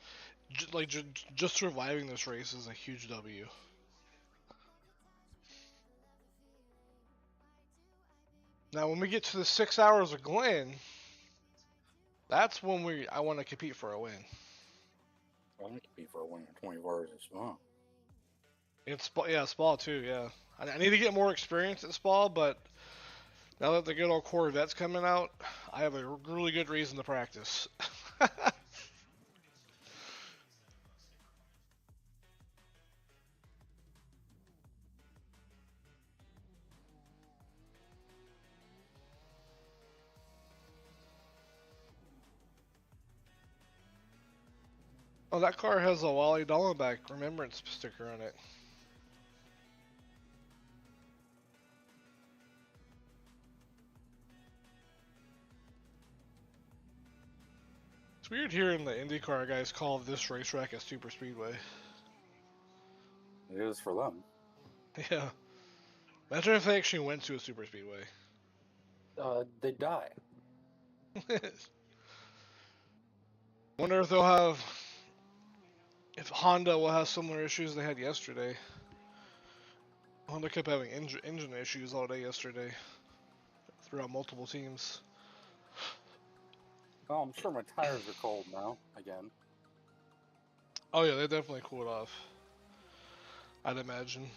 just surviving this race is a huge W. Now, when we get to the 6 hours of Glen, that's when I want to compete for a win. I want to compete for a win in 24 hours as well. Spa too. Yeah, I need to get more experience at Spa, but now that the good old Corvette's coming out, I have a really good reason to practice. Oh, that car has a Wally Dallenbach remembrance sticker on it. It's weird hearing the IndyCar guys call this racetrack a super speedway. It is for them. Yeah. Imagine if they actually went to a super speedway. They die. Wonder if Honda will have similar issues they had yesterday. Honda kept having engine issues all day yesterday throughout multiple teams. Oh, I'm sure my tires are cold now, again. Oh yeah, they definitely cooled off. I'd imagine.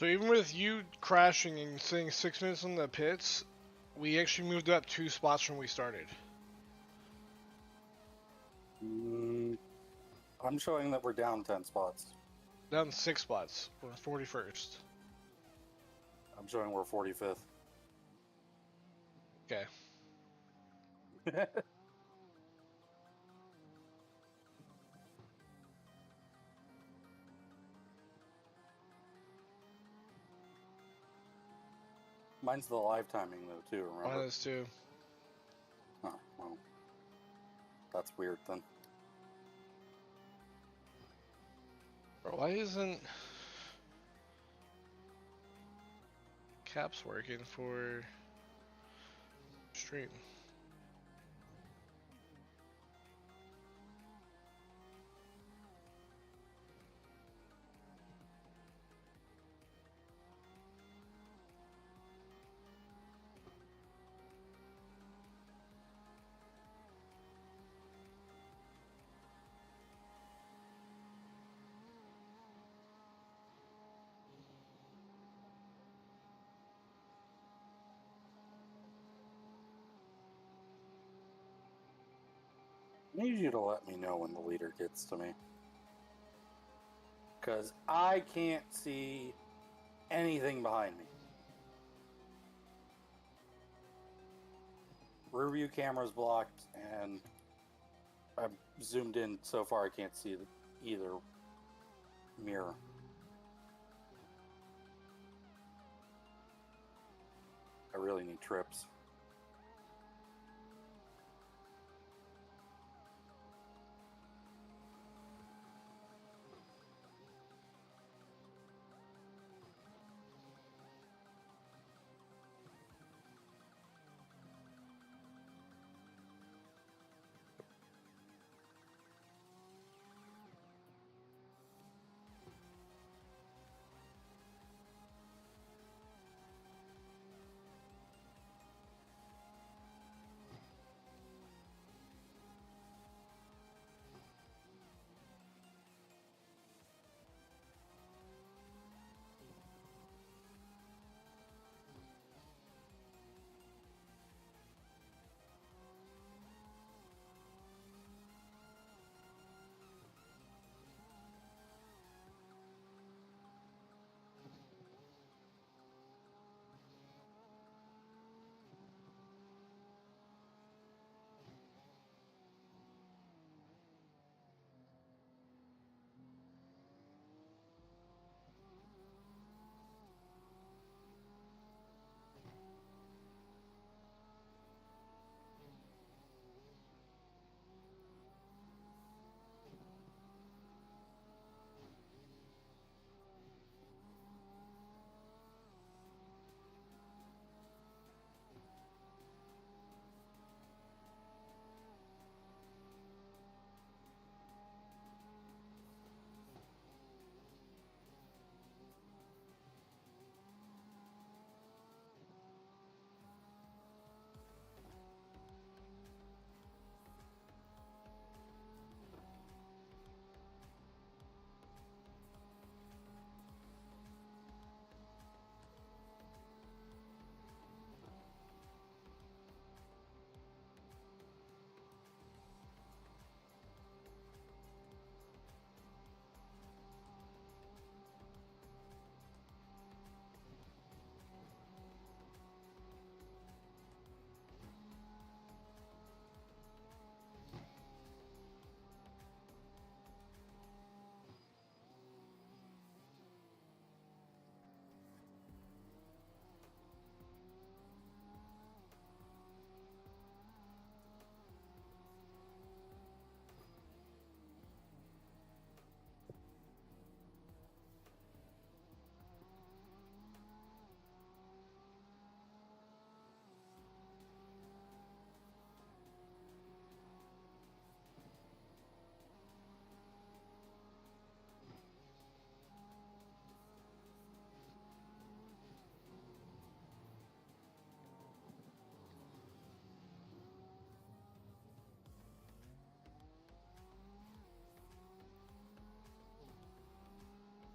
So even with you crashing and sitting 6 minutes in the pits, we actually moved up 2 spots from we started. I'm showing that we're down 10 spots. Down 6 spots. We're 41st. I'm showing we're 45th. Okay. Mine's the live timing though too. Remember? Mine is too. Oh, well, that's weird then. Bro, why isn't caps working for stream? I need you to let me know when the leader gets to me. Because I can't see anything behind me. Rear view camera's blocked, and I've zoomed in so far I can't see either mirror. I really need trips.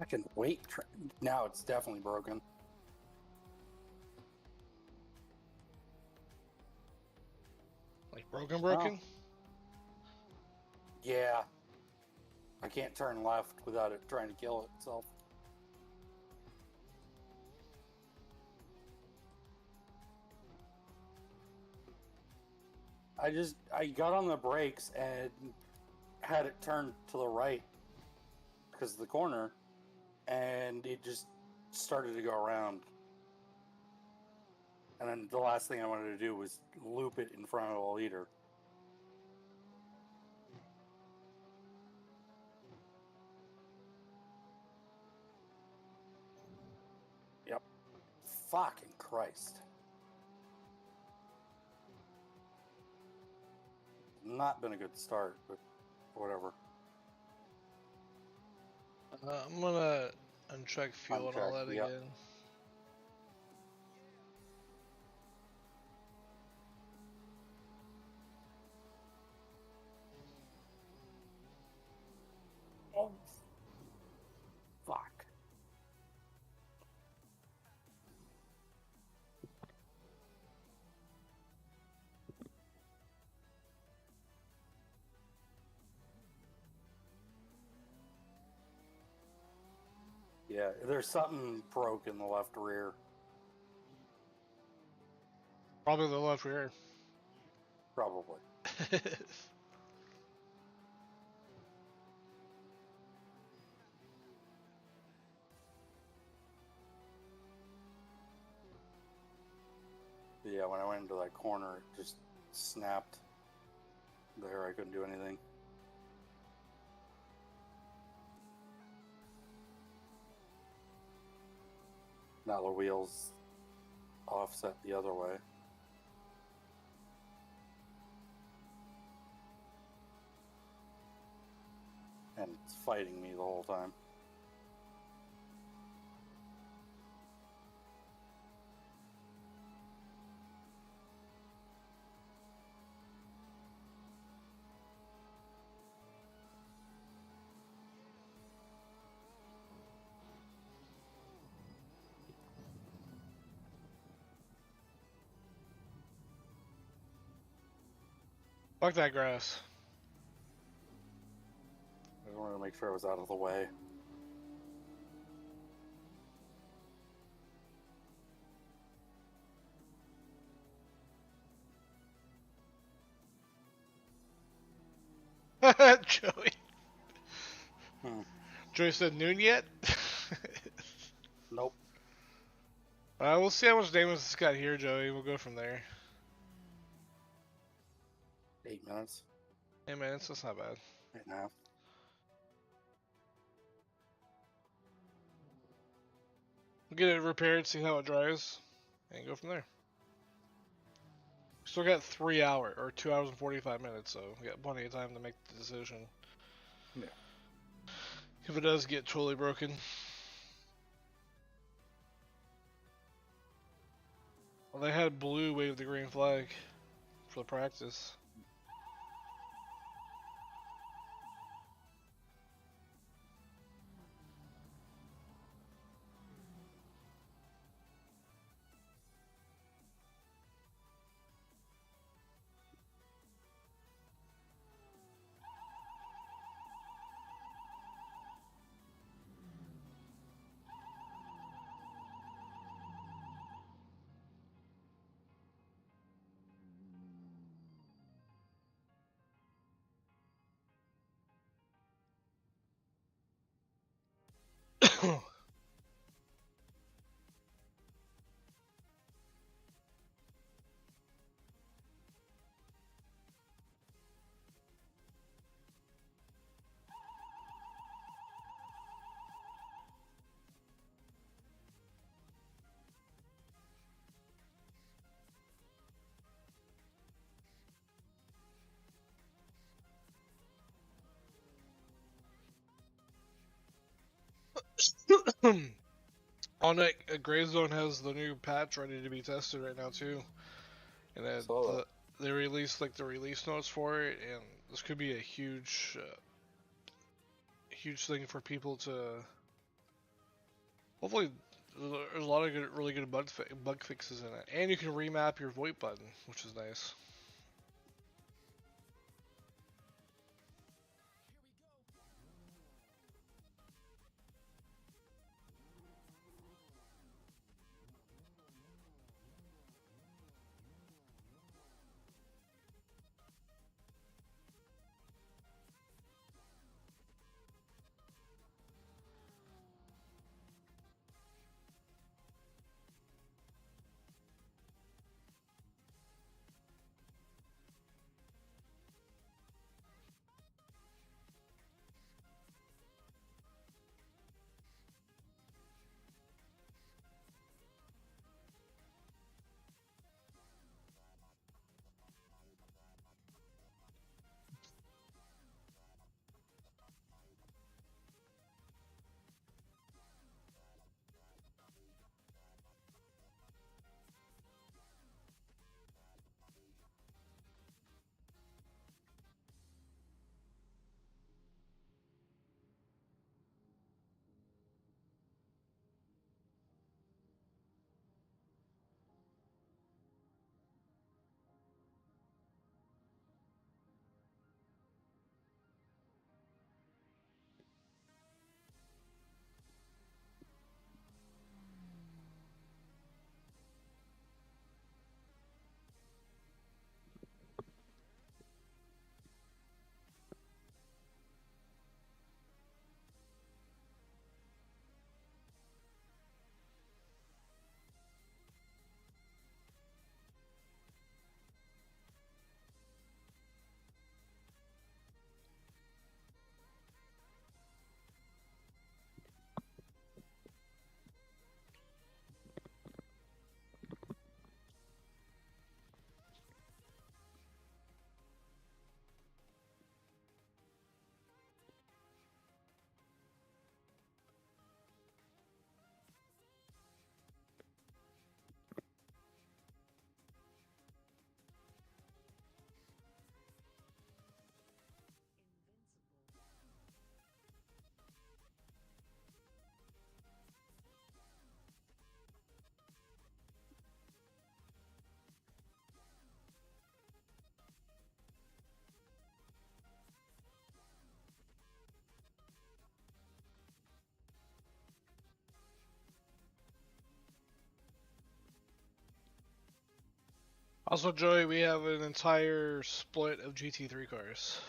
I can wait. Now it's definitely broken. Like broken? Yeah. I can't turn left without it trying to kill itself. I got on the brakes and had it turn to the right because of the corner, and it just started to go around. And then the last thing I wanted to do was loop it in front of the leader. Yep. Fucking Christ. Not been a good start, but whatever. I'm gonna uncheck fuel and all Uncheck, that yep. again. Oh, fuck. Yeah, there's something broke in the left rear. Probably the left rear. Probably. Yeah, when I went into that corner, it just snapped. There, I couldn't do anything. Now the wheels offset the other way. And it's fighting me the whole time. Fuck that grass. I just wanted to make sure I was out of the way. Joey. Hmm. Joey said noon yet? Nope. We'll see how much damage this got here, Joey. We'll go from there. 8 minutes. 8 minutes, that's not bad. 8.5. We'll get it repaired, see how it dries, and go from there. Still got 3 hours, or 2 hours and 45 minutes, so we got plenty of time to make the decision. Yeah. If it does get totally broken. Well, they had blue wave the green flag for the practice. On it, Gray Zone has the new patch ready to be tested right now too, and they released like the release notes for it, and this could be a huge, huge thing for people to. Hopefully, there's a lot of really good bug fixes in it, and you can remap your VoIP button, which is nice. Also, Joey, we have an entire split of GT3 cars.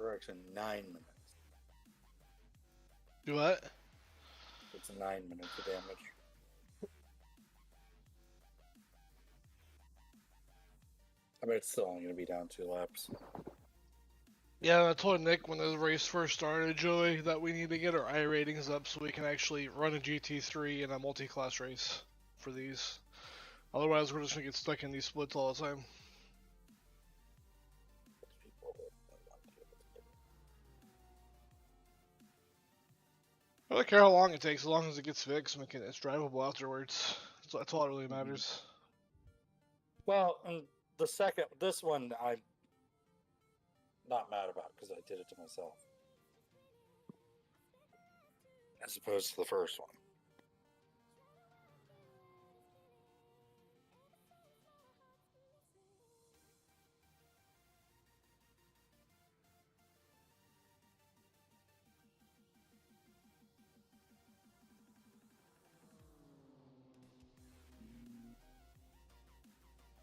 We're actually 9 minutes. Do what? It's 9 minutes of damage. I mean, it's still only going to be down 2 laps. Yeah, I told Nick when the race first started, Joey, that we need to get our I ratings up so we can actually run a GT3 in a multi-class race for these. Otherwise, we're just gonna get stuck in these splits all the time. I don't care how long it takes, as long as it gets fixed and it's drivable afterwards. So that's all that really matters. Well, and this one, I'm not mad about because I did it to myself. As opposed to the first one.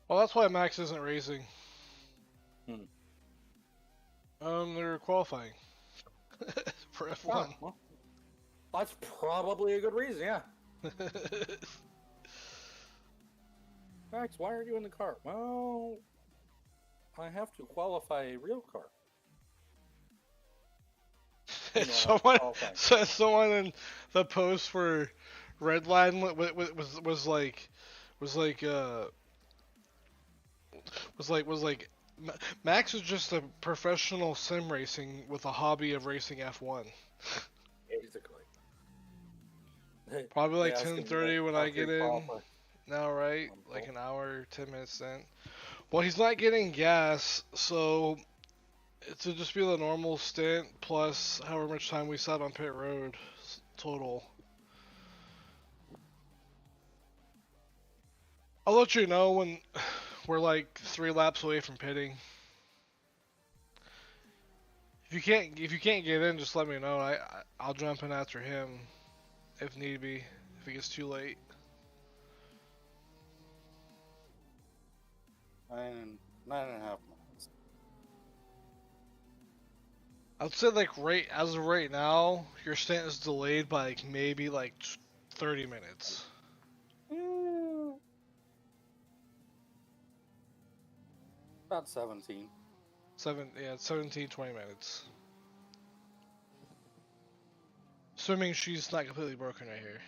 Well, that's why Max isn't racing. They're qualifying for F1. Oh, well, that's probably a good reason, yeah. Max, why are you in the car? Well, I have to qualify a real car. Someone in the post for Redline was like Max is just a professional sim racing with a hobby of racing F1. Basically. Probably like 10:30 when I get in. Now, right? Like an hour, 10 minutes in. Well, he's not getting gas, so it'll just be the normal stint plus however much time we sat on pit road total. I'll let you know when we're like 3 laps away from pitting. If you can't get in, just let me know. I'll jump in after him if need be. If it gets too late. 9.5 minutes. I'd say like as of right now, your stint is delayed by like maybe like 30 minutes. About 17. It's 17, 20 minutes. Assuming she's not completely broken right here.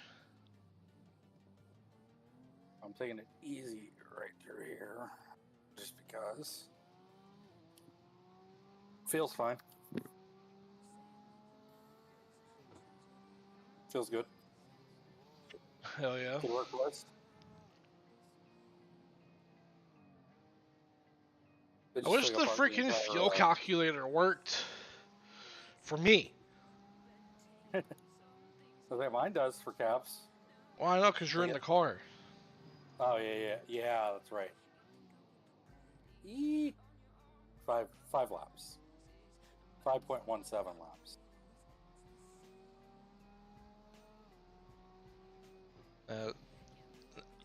I'm taking it easy right through here, just because. Feels fine. Feels good. Hell yeah. Good work, boys. I wish the freaking fuel calculator worked for me. Okay, mine does for caps. Well, I know, because you're in the car. Oh, yeah, that's right. Five laps. 5.17 laps.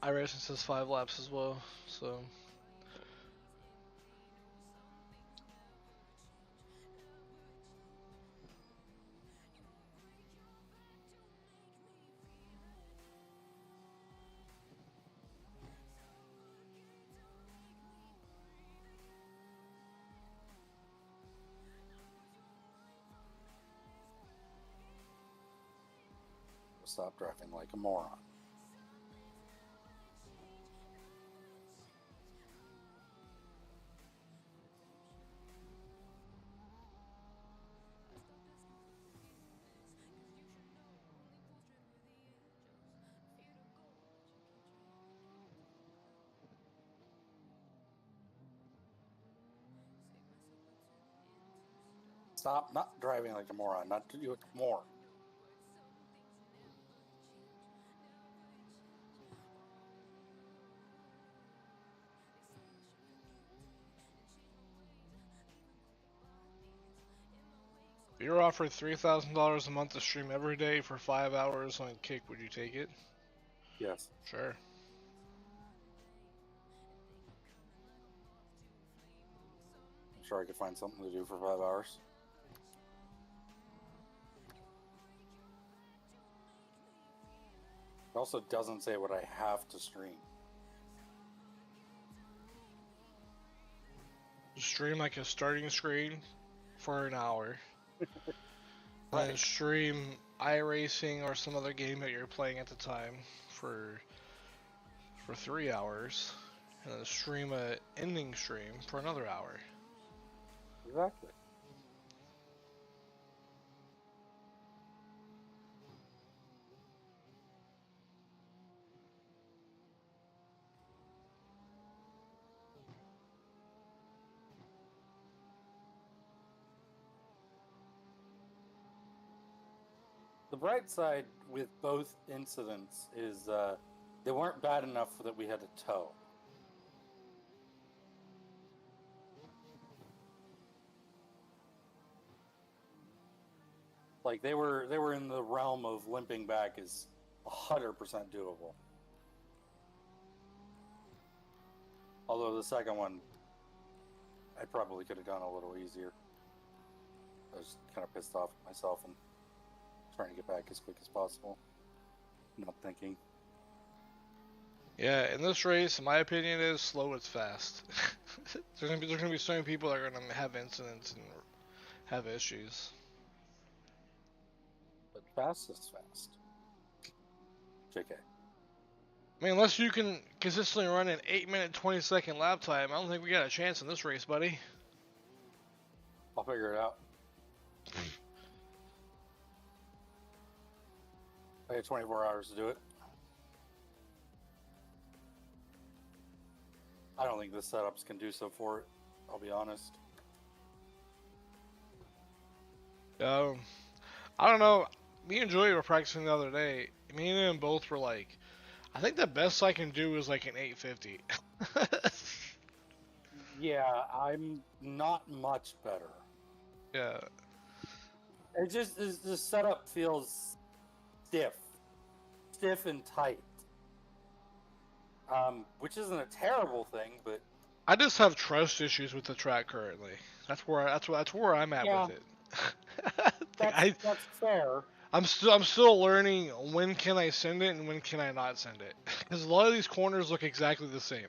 iRacing says 5 laps as well, so... Stop driving like a moron. Stop not driving like a moron, not to do it more. If you're offered $3,000 a month to stream every day for 5 hours on Kick, would you take it? Yes. Sure. I'm sure I could find something to do for 5 hours. It also doesn't say what I have to stream. Stream like a starting screen for an hour. Then stream iRacing or some other game that you're playing at the time for 3 hours. And then stream a ending stream for another hour. Exactly. The bright side with both incidents is they weren't bad enough that we had to tow. Like they were in the realm of limping back is 100% doable. Although the second one, I probably could have gone a little easier. I was kind of pissed off at myself and trying to get back as quick as possible. Not thinking. Yeah, in this race, in my opinion, is slow is fast. there's gonna be so many people that are gonna have incidents and have issues. But fast is fast. JK. I mean, unless you can consistently run an 8-minute, 20-second lap time, I don't think we got a chance in this race, buddy. I'll figure it out. I had 24 hours to do it. I don't think the setup's conducive for it, I'll be honest. I don't know. Me and Joey were practicing the other day. Me and him both were like, I think the best I can do is like an 850. Yeah, I'm not much better. Yeah. It just the setup feels stiff and tight. Which isn't a terrible thing, but I just have trust issues with the track currently. That's where I'm at with it. that's fair. I'm still learning when can I send it and when can I not send it, because a lot of these corners look exactly the same.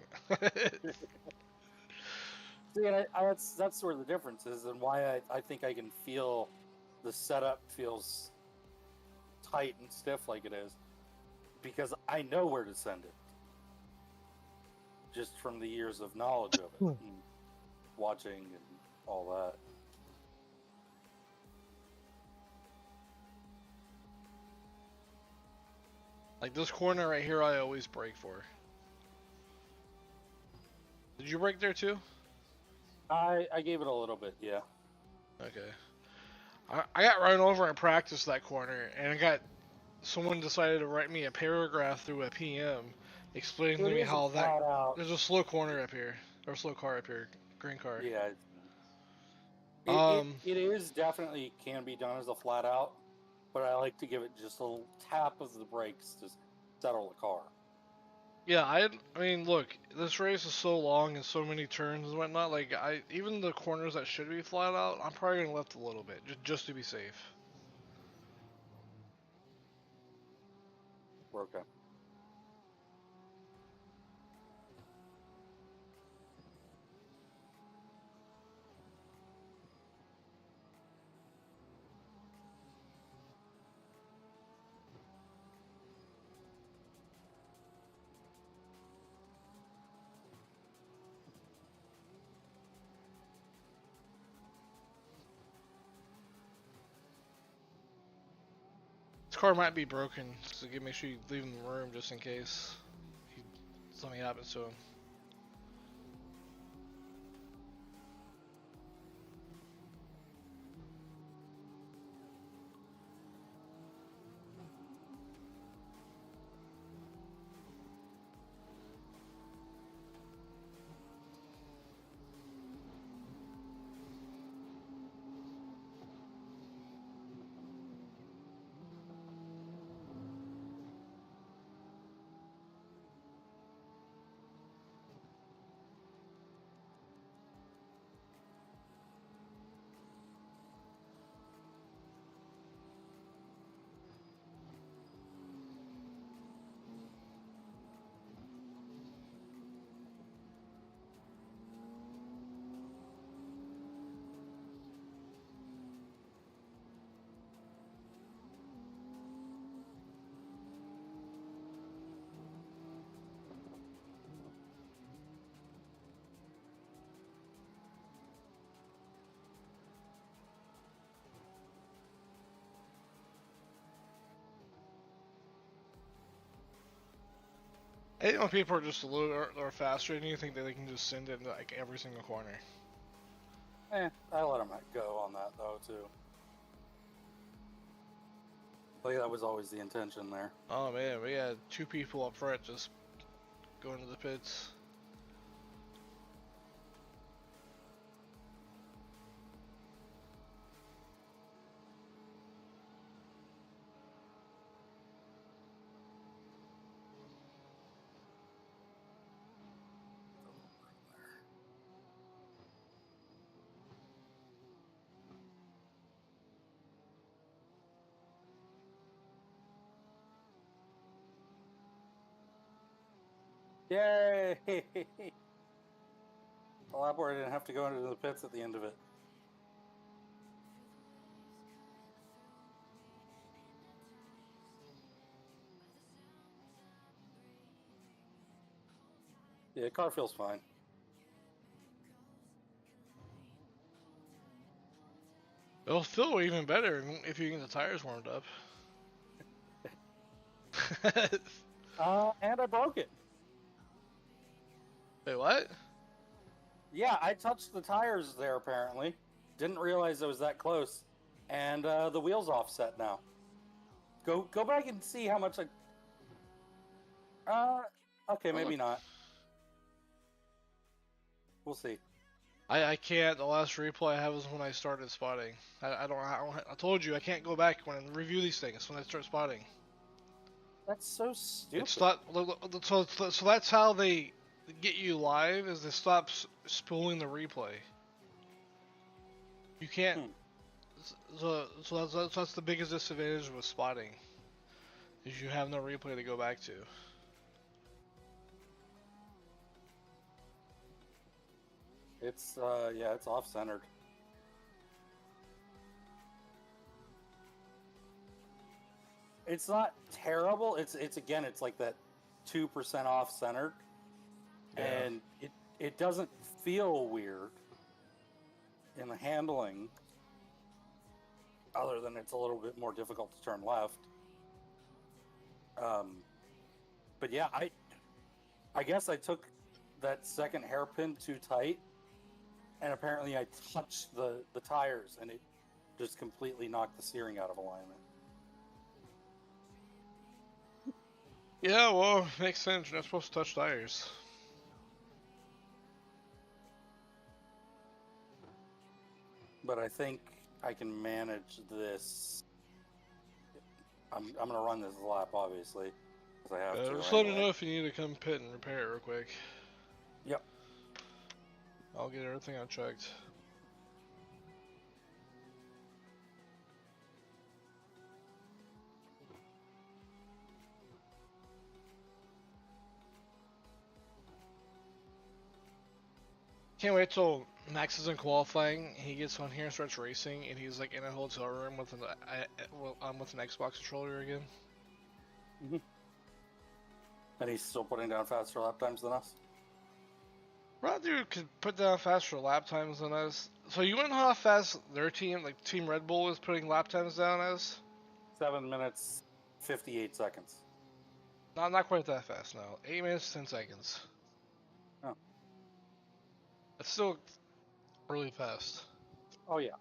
See, that's where the difference is, and why I think I can feel the setup feels tight and stiff like it is, because I know where to send it, just from the years of knowledge of it, and watching and all that. Like this corner right here, I always brake for. Did you brake there too? I gave it a little bit, yeah. Okay. I got run over in practice that corner, and I got someone decided to write me a paragraph through a PM explaining to me how there's a slow corner up here, or slow car up here, green car. Yeah. It is definitely can be done as a flat out, but I like to give it just a little tap of the brakes to settle the car. Yeah, I mean, look, this race is so long and so many turns and whatnot. Like, even the corners that should be flat out, I'm probably gonna lift a little bit just to be safe. We're okay. This car might be broken, so make sure you leave him the room just in case something happens to him. I think when people are just a little or faster than you, think that they can just send it into like every single corner. I let them go on that though too. Like that was always the intention there. Oh man, we had 2 people up front just going to the pits. Yay! The lap where I didn't have to go into the pits at the end of it. Yeah, the car feels fine. It'll feel even better if you get the tires warmed up. And I broke it. Wait, what? Yeah, I touched the tires there apparently. Didn't realize it was that close. And the wheel's offset now. Go back and see how much okay, maybe not. We'll see. I can't. The last replay I have was when I started spotting. I told you I can't go back when I review these things when I start spotting. That's so stupid. It's not. So that's how they get you live, is they stop spooling the replay. You can't. So that's the biggest disadvantage with spotting, is you have no replay to go back to. It's yeah, it's off-centered. It's not terrible. It's again, it's like that 2% off-centered, Yeah. and it doesn't feel weird in the handling, other than it's a little bit more difficult to turn left. But yeah, I guess I took that second hairpin too tight, and apparently I touched the tires, and it just completely knocked the steering out of alignment. Yeah, well, makes sense. You're not supposed to touch tires. But I think I can manage this. I'm going to run this lap, obviously, because I have to. Just let me Anyway. know if you need to come pit and repair it real quick. Yep. I'll get everything unchecked. Can't wait till Max is in qualifying. He gets on here and starts racing, and he's like in a hotel room with an Xbox controller again. Mm-hmm. And he's still putting down faster lap times than us. Well, dude could put down faster lap times than us. So you wanna know how fast their team, like Team Red Bull, is putting lap times down as? 7 minutes, 58 seconds. No, not quite that fast. No, 8 minutes 10 seconds. Oh. That's still really fast. Oh yeah.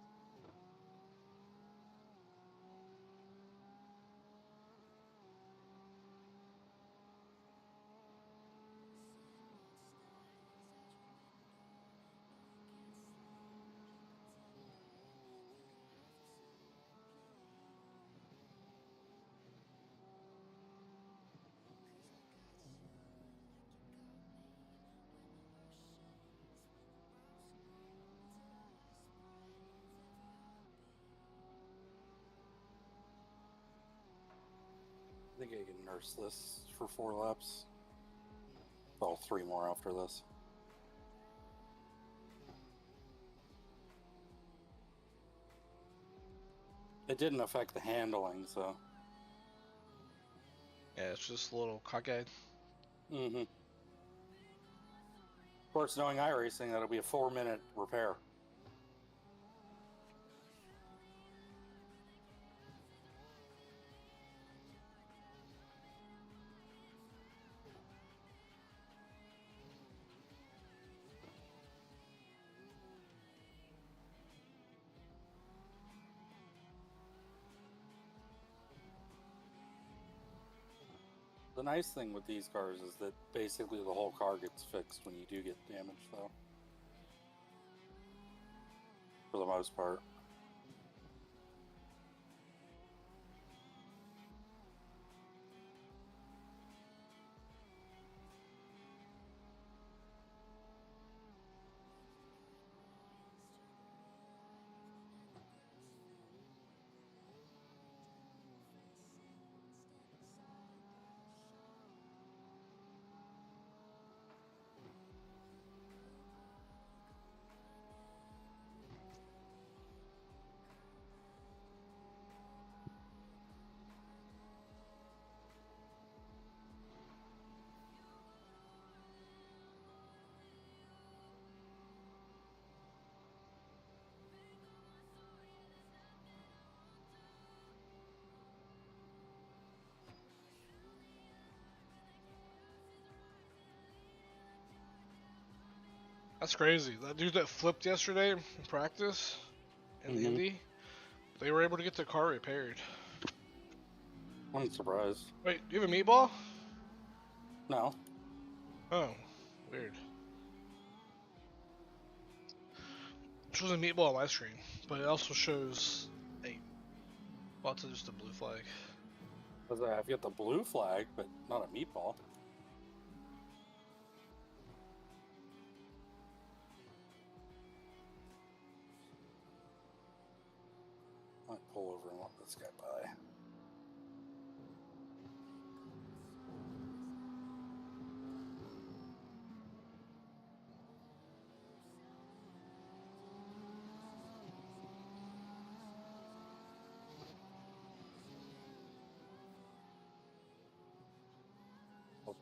I think I can nurse this for 4 laps. Well, 3 more after this. It didn't affect the handling, so. Yeah, it's just a little cockeyed. Mm-hmm. Of course, knowing iRacing, that'll be a 4-minute repair. The nice thing with these cars is that basically the whole car gets fixed when you do get damaged, though. For the most part. That's crazy. That dude that flipped yesterday in practice in the Indy, they were able to get the car repaired. I'm surprised. Wait, do you have a meatball? No. Oh, weird. It shows a meatball on my screen, but it also shows a. Well, it's just a blue flag. I've got the blue flag, but not a meatball. I might pull over and let this guy by.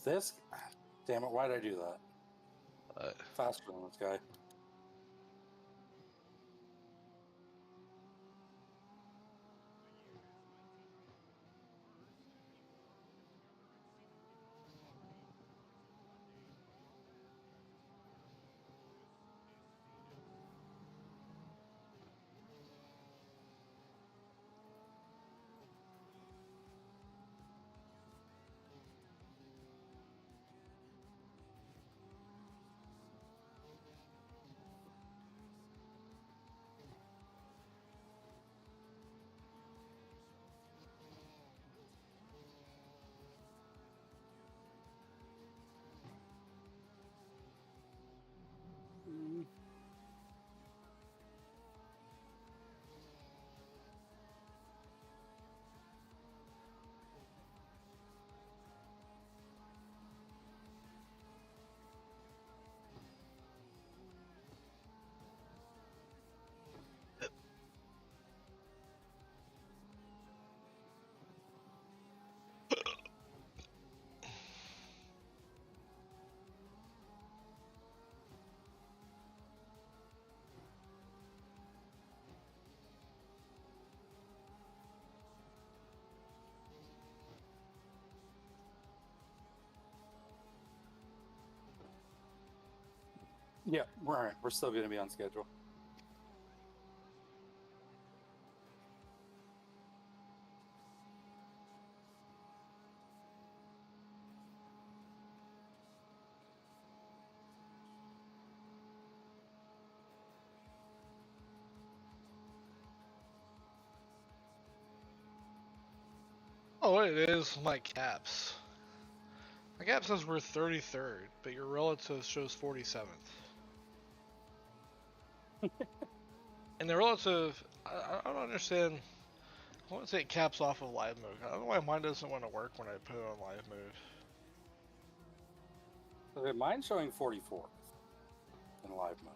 this. Damn it! Why did I do that? Faster than this guy. Yeah, right. We're still going to be on schedule. Oh, what it is, my caps. My cap says we're 33rd, but your relative shows 47th. And the relative, I don't understand. I want to take caps off of live mode. I don't know why mine doesn't want to work when I put it on live mode. Okay, mine's showing 44 in live mode.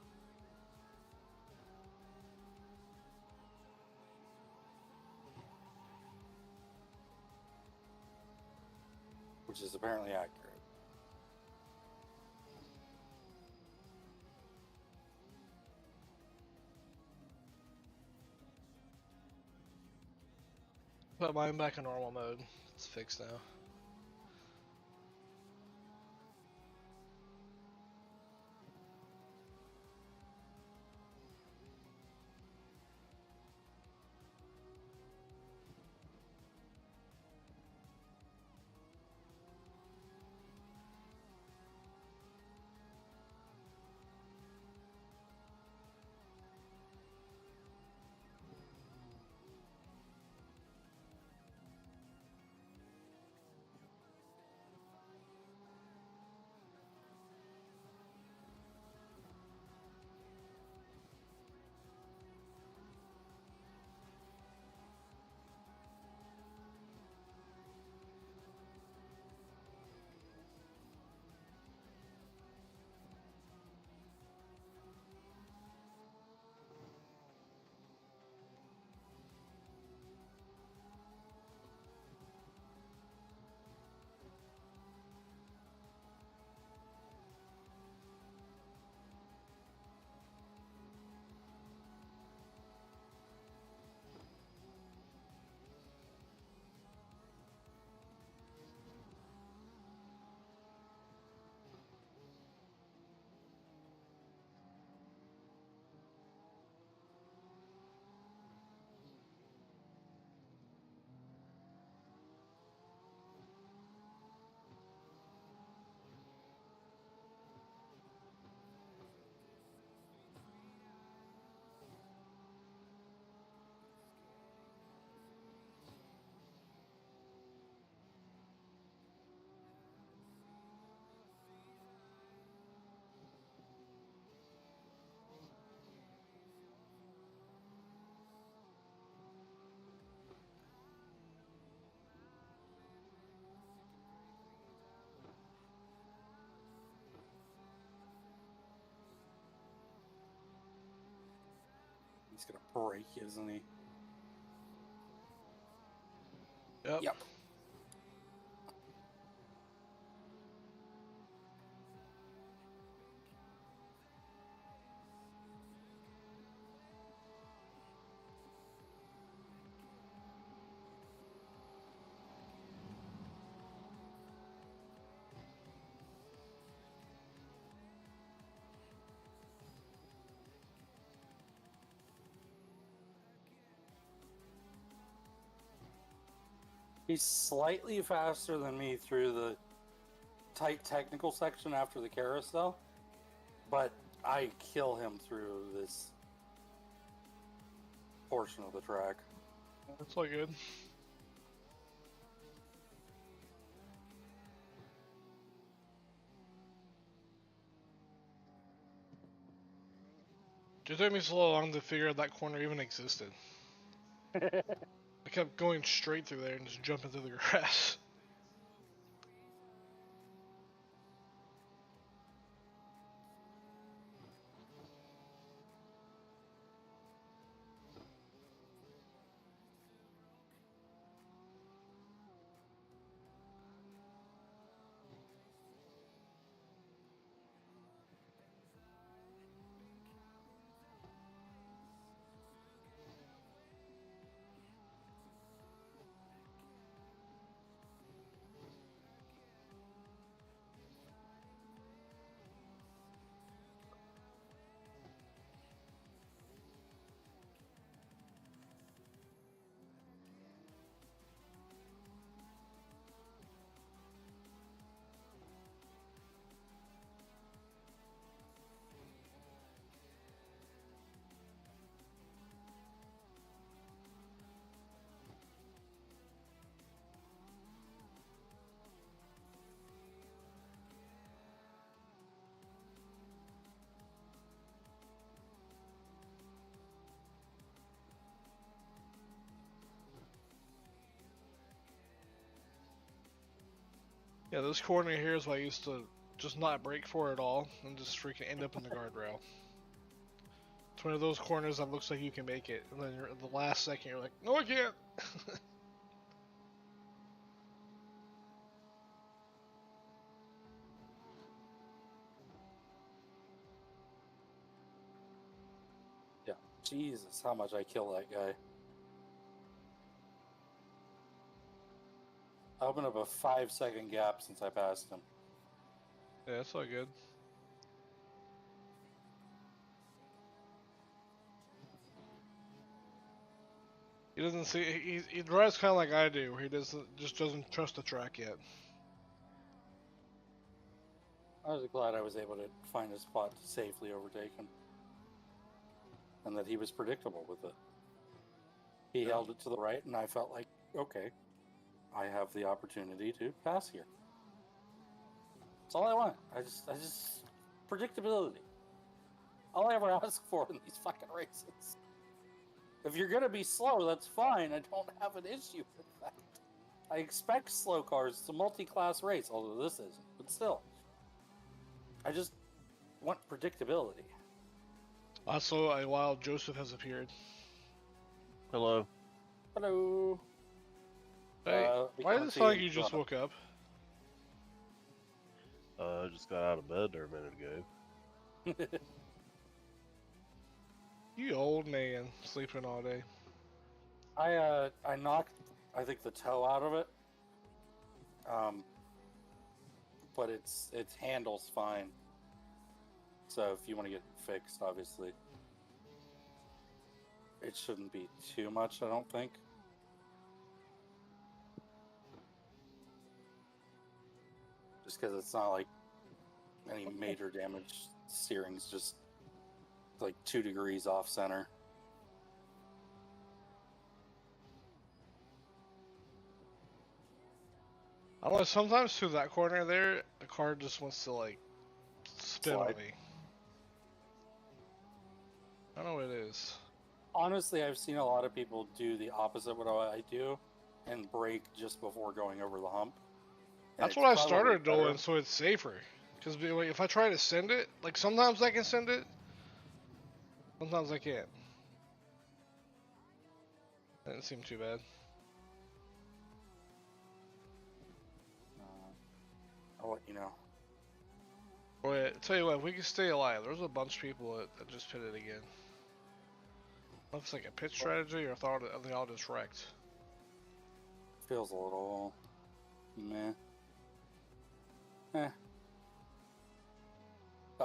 Which is apparently accurate. Put mine back in normal mode. It's fixed now. He's going to break, isn't he? Yep. Yep. He's slightly faster than me through the tight technical section after the carousel, but I kill him through this portion of the track. That's all good. It took me so long to figure out that corner even existed. I kept going straight through there and just jumping through the grass. Yeah, this corner here is what I used to just not brake for at all and just freaking end up in the guardrail. It's one of those corners that looks like you can make it, and then you're, at the last second you're like, no, I can't. Yeah, Jesus, how much I kill that guy. I opened up a 5-second gap since I passed him. Yeah, that's all good. He doesn't see. He drives kind of like I do, where he doesn't trust the track yet. I was glad I was able to find a spot to safely overtake him, and that he was predictable with it. He held it to the right, and I felt like, okay, I have the opportunity to pass here. That's all I want. I just predictability. All I ever ask for in these fucking races. If you're gonna be slow, that's fine. I don't have an issue with that. I expect slow cars. It's a multi-class race, although this isn't. But still, I just want predictability. Also, a wild Joseph has appeared. Hello. Hello. Hey, why does it sound like you just woke up? I just got out of bed there a minute ago. You old man, sleeping all day. I knocked, I think, the toe out of it. But its handle's fine. So if you want to get it fixed, obviously, it shouldn't be too much, I don't think. Just because it's not like any major damage. Steering's just like 2 degrees off center. I don't know, sometimes through that corner there, the car just wants to like spin on me. I don't know what it is. Honestly, I've seen a lot of people do the opposite of what I do and brake just before going over the hump. That's what I started doing, so it's safer. Because if I try to send it, like sometimes I can send it, sometimes I can't. That didn't seem too bad. I'll let you know. Boy, tell you what, if we can stay alive, there's a bunch of people that just pitted again. Looks like a pit strategy, or thought they all just wrecked. Feels a little meh. That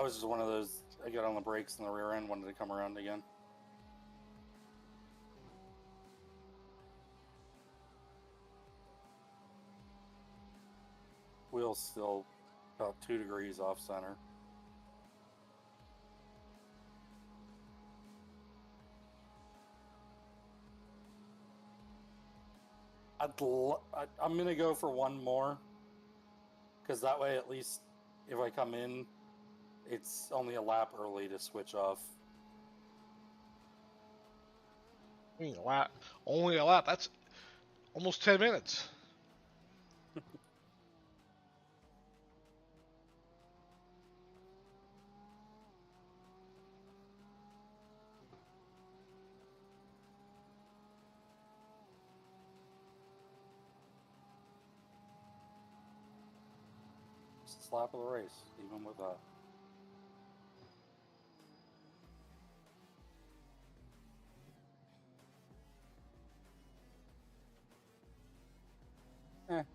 was just one of those, I got on the brakes and the rear end wanted to come around again. wheel's still about 2 degrees off center. I'm going to go for one more. Because that way, at least, if I come in, it's only a lap early to switch off. I mean, a lap. Only a lap. That's almost 10 minutes. Just a lap of the race, even with that.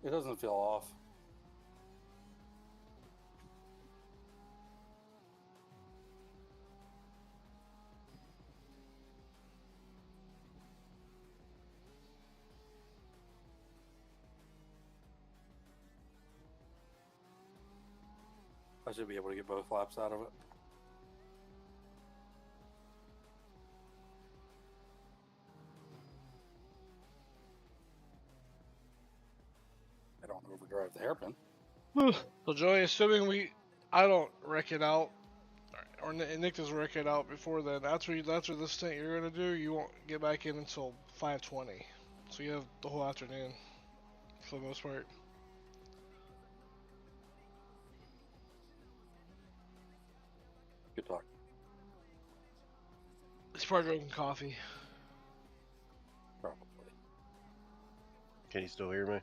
It doesn't feel off. I should be able to get both laps out of it. I don't overdrive the hairpin. So Joey, assuming I don't wreck it out, or Nick doesn't wreck it out before then, after this stint you're gonna do, you won't get back in until 5:20. So you have the whole afternoon, for the most part. Good talk. It's probably drinking coffee. Probably. Can you still hear me?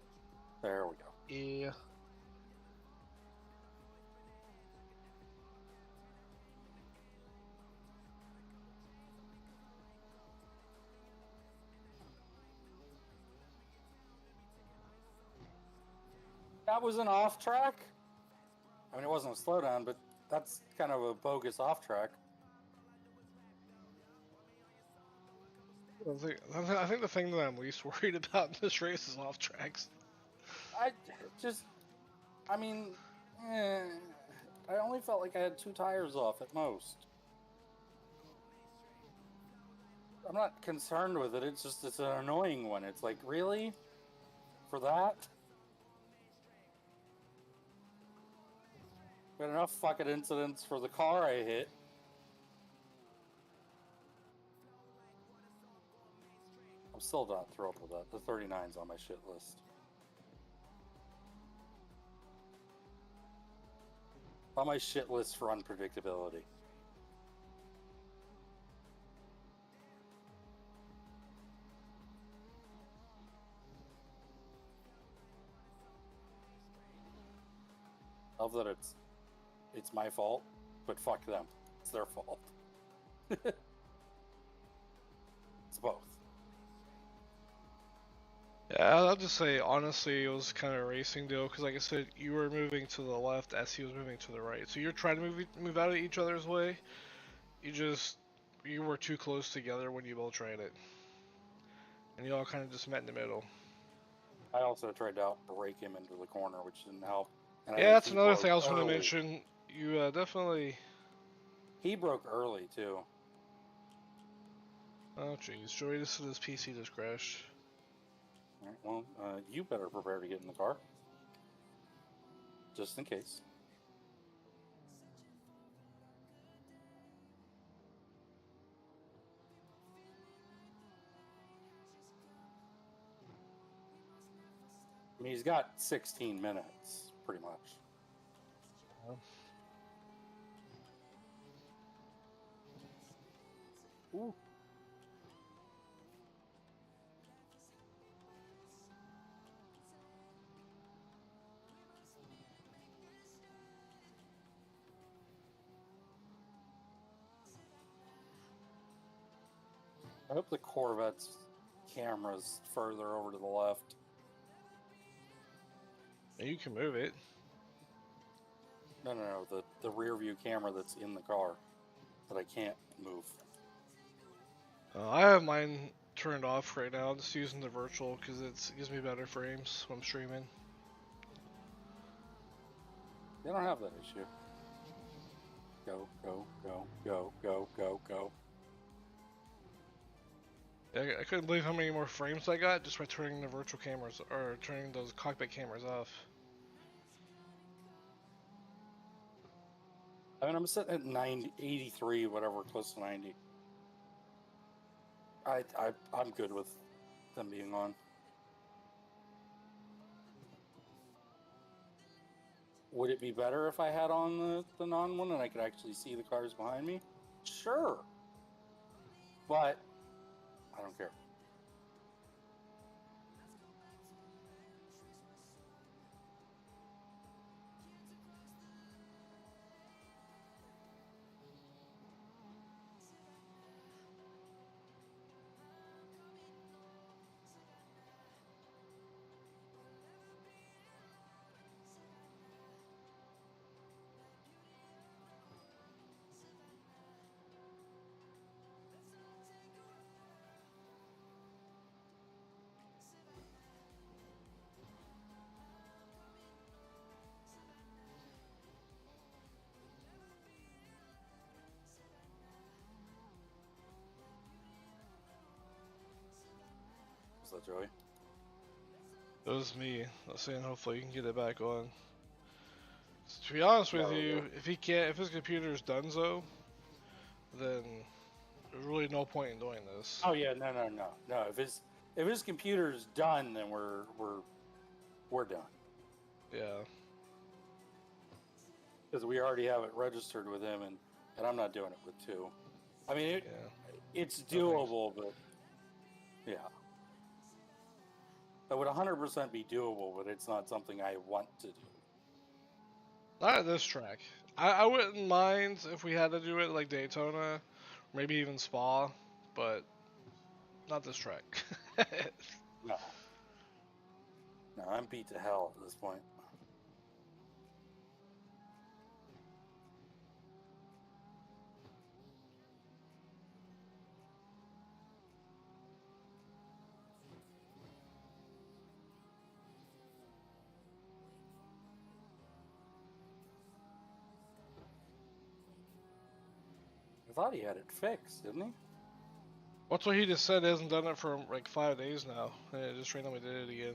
There we go. Yeah. That was an off track? I mean, it wasn't a slowdown, but that's kind of a bogus off track. I think the thing that I'm least worried about in this race is off tracks. I only felt like I had 2 tires off at most. I'm not concerned with it, it's an annoying one. It's like, really? For that? Got enough fucking incidents for the car I hit. I'm still not thrilled with that. The 39's on my shit list. On my shit list for unpredictability. Love that it's my fault, but fuck them. It's their fault. It's both. Yeah, I'll just say, honestly, it was kind of a racing deal, because like I said, you were moving to the left as he was moving to the right. So you're trying to move out of each other's way. You were too close together when you both tried it. And you all kind of just met in the middle. I also tried to break him into the corner, which didn't help. And Yeah, that's another thing I was going to mention. You definitely... He broke early, too. Oh, jeez. Joey, his PC just crashed. All right, well, you better prepare to get in the car. Just in case. I mean, he's got 16 minutes, pretty much. Ooh. I hope the Corvette's camera's further over to the left. You can move it. No, the rear view camera that's in the car that I can't move. I have mine turned off right now. I'm just using the virtual because it gives me better frames when I'm streaming. They don't have that issue. Go, go, go, go, go, go, go. Yeah, I couldn't believe how many more frames I got just by turning the virtual cameras, or turning those cockpit cameras off. I mean, I'm sitting at 90, 83, whatever, close to 90. I'm good with them being on. Would it be better if I had on the non one and I could actually see the cars behind me? Sure. But I don't care. Is that Joey? It was me. I was saying hopefully you can get it back on. To be honest with you, if his computer's donezo, then there's really no point in doing this. Oh yeah, no. If his computer's done, then we're done. Yeah. Because we already have it registered with him, and I'm not doing it with two. I mean, it's doable, but yeah. That would 100% be doable, but it's not something I want to do. Not at this track. I wouldn't mind if we had to do it like Daytona, maybe even Spa, but not this track. No. No, I'm beat to hell at this point. I thought he had it fixed, didn't he? What's what he just said? He hasn't done it for like 5 days now, and it just randomly did it again.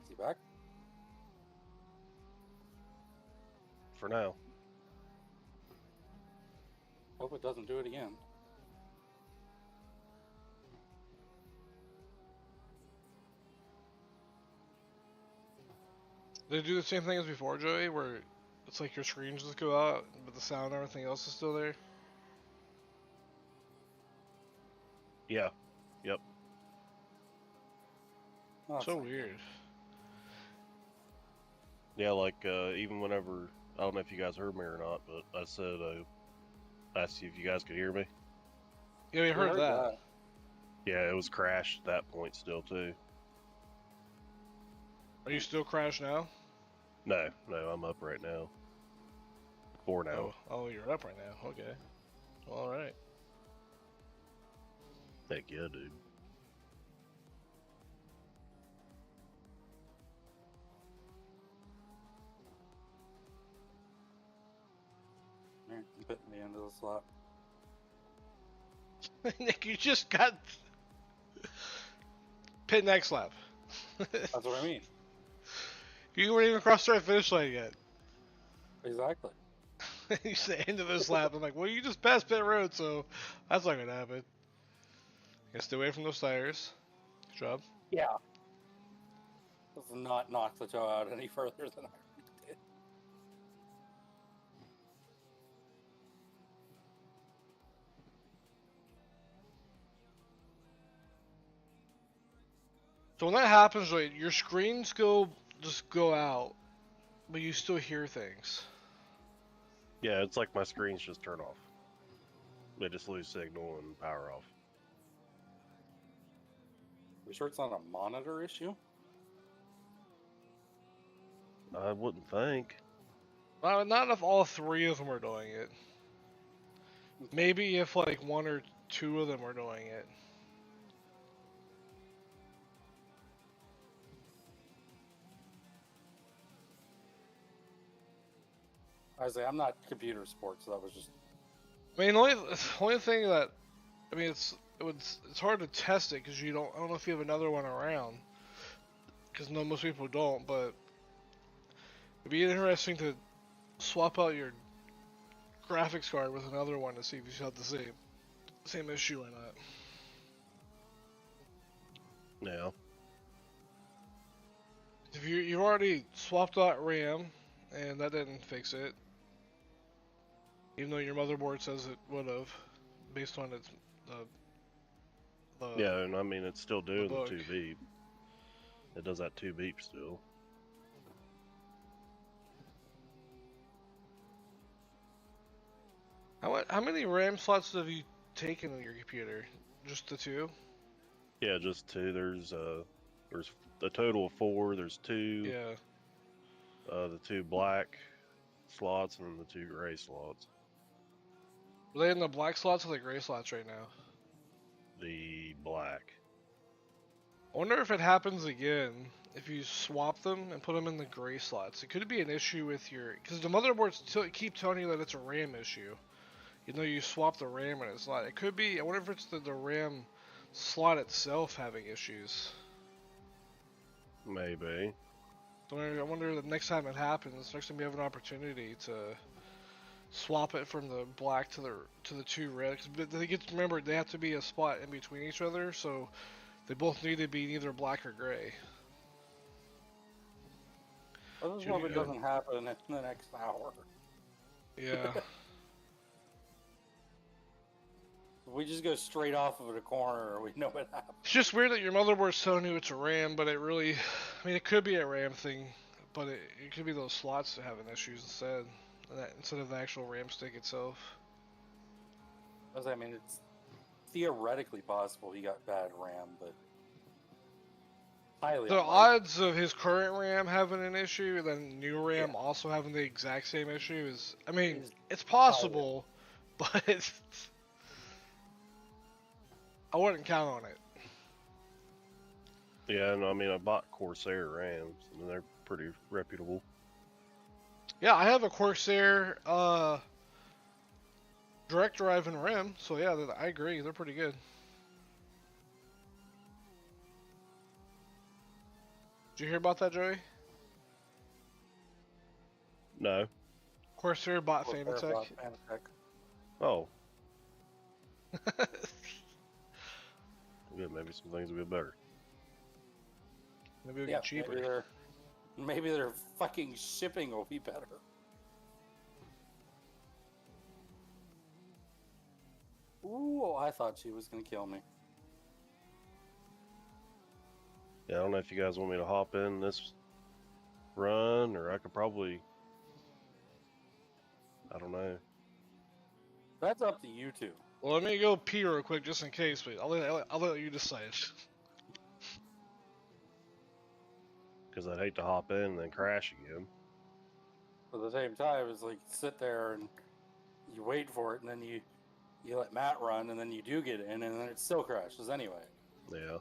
Is he back? For now. Hope it doesn't do it again. They do the same thing as before, Joey, where it's like your screens just go out, but the sound and everything else is still there. Yeah. Yep. Oh, So it's- weird. Yeah, like even whenever, I don't know if you guys heard me or not, but I said I asked you if you guys could hear me. Yeah, we heard that. Yeah, it was crashed at that point still too. Are you still crashed now? No, I'm up right now. For now. Oh, you're up right now. Okay. All right. Heck yeah, dude. I'm putting me into the slot. Nick, you just got pit next lap. That's what I mean. You weren't even across the finish line yet. Exactly. You say end of this lap. I'm like, well, you just passed pit road, so that's not gonna happen. You stay away from those tires. Good job. Yeah. Does not knock the toe out any further than I did. So when that happens, like, your screens just go out, but you still hear things. Yeah, it's like my screens just turn off. They just lose signal and power off. You sure it's not a monitor issue? I wouldn't think. Not if all three of them are doing it. Maybe if like one or two of them are doing it. I say I'm not computer sports, so that was just. I mean, the only thing that, I mean, it's hard to test it because I don't know if you have another one around, because no, most people don't. But it'd be interesting to swap out your graphics card with another one to see if you have the same issue or not. Yeah. If you already swapped out RAM and that didn't fix it, even though your motherboard says it would have, based on its the Yeah, and I mean it's still doing the book. 2 beep. It does that 2 beep still. How many RAM slots have you taken in your computer? Just the 2? Yeah, just 2. There's a total of 4. There's 2. Yeah. The 2 black slots and then the 2 gray slots. Are they in the black slots or the gray slots right now? The black. I wonder if it happens again if you swap them and put them in the gray slots. It could be an issue with your, because the motherboards keep telling you that it's a RAM issue, even though you swap the RAM and it's not. It could be. I wonder if it's the RAM slot itself having issues. Maybe. I wonder the next time it happens, next time you have an opportunity to swap it from the black to the 2 red. Because remember, they have to be a spot in between each other, so they both need to be either black or gray. I just hope it doesn't happen in the next hour. Yeah. If we just go straight off of the corner, we know what happened. It's just weird that your motherboard's telling you it's a RAM, but it really, I mean, it could be a RAM thing, but it could be those slots that having issues instead of the actual RAM stick itself. I mean, it's theoretically possible he got bad RAM, but highly The unlikely. odds of his current RAM having an issue and then new RAM also having the exact same issue is, I mean, it's possible, but I wouldn't count on it. Yeah, no, I mean I bought Corsair RAMs and they're pretty reputable. Yeah, I have a Corsair direct drive and RAM, so yeah, I agree, they're pretty good. Did you hear about that, Joey? No. Corsair bought Fanatec. Oh. Good, maybe some things will be better. Maybe it'll get cheaper. Maybe their fucking shipping will be better. Ooh, I thought she was gonna kill me. Yeah, I don't know if you guys want me to hop in this run, or I could probably, I don't know. That's up to you two. Well, let me go pee real quick just in case, but I'll let you decide. Because I'd hate to hop in and then crash again. But at the same time, it's like sit there and you wait for it, and then you let Matt run, and then you do get in, and then it still crashes anyway. Yeah.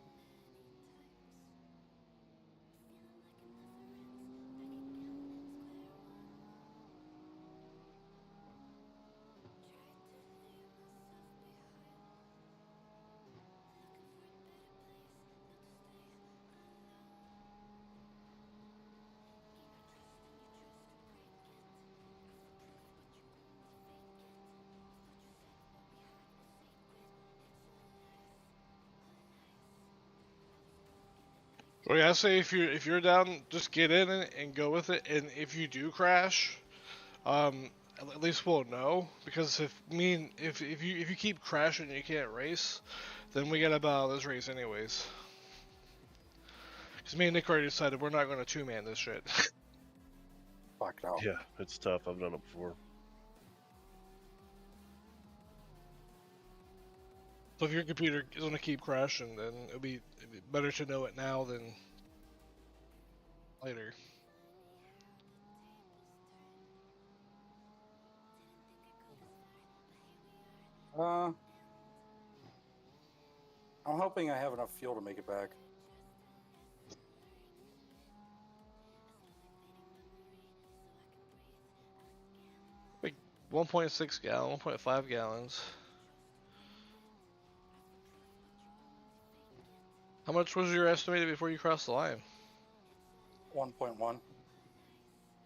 Well, yeah, I say if you're down, just get in and go with it. And if you do crash, at least we'll know, because if you keep crashing and you can't race, then we gotta bow this race anyways. Because me and Nick already decided we're not going to two-man this shit. Fuck no. Yeah, it's tough. I've done it before. So if your computer is going to keep crashing, then it'd be better to know it now than later. I'm hoping I have enough fuel to make it back. 1.6 gallon, 1.5 gallons. How much was your estimated before you crossed the line? 1.1.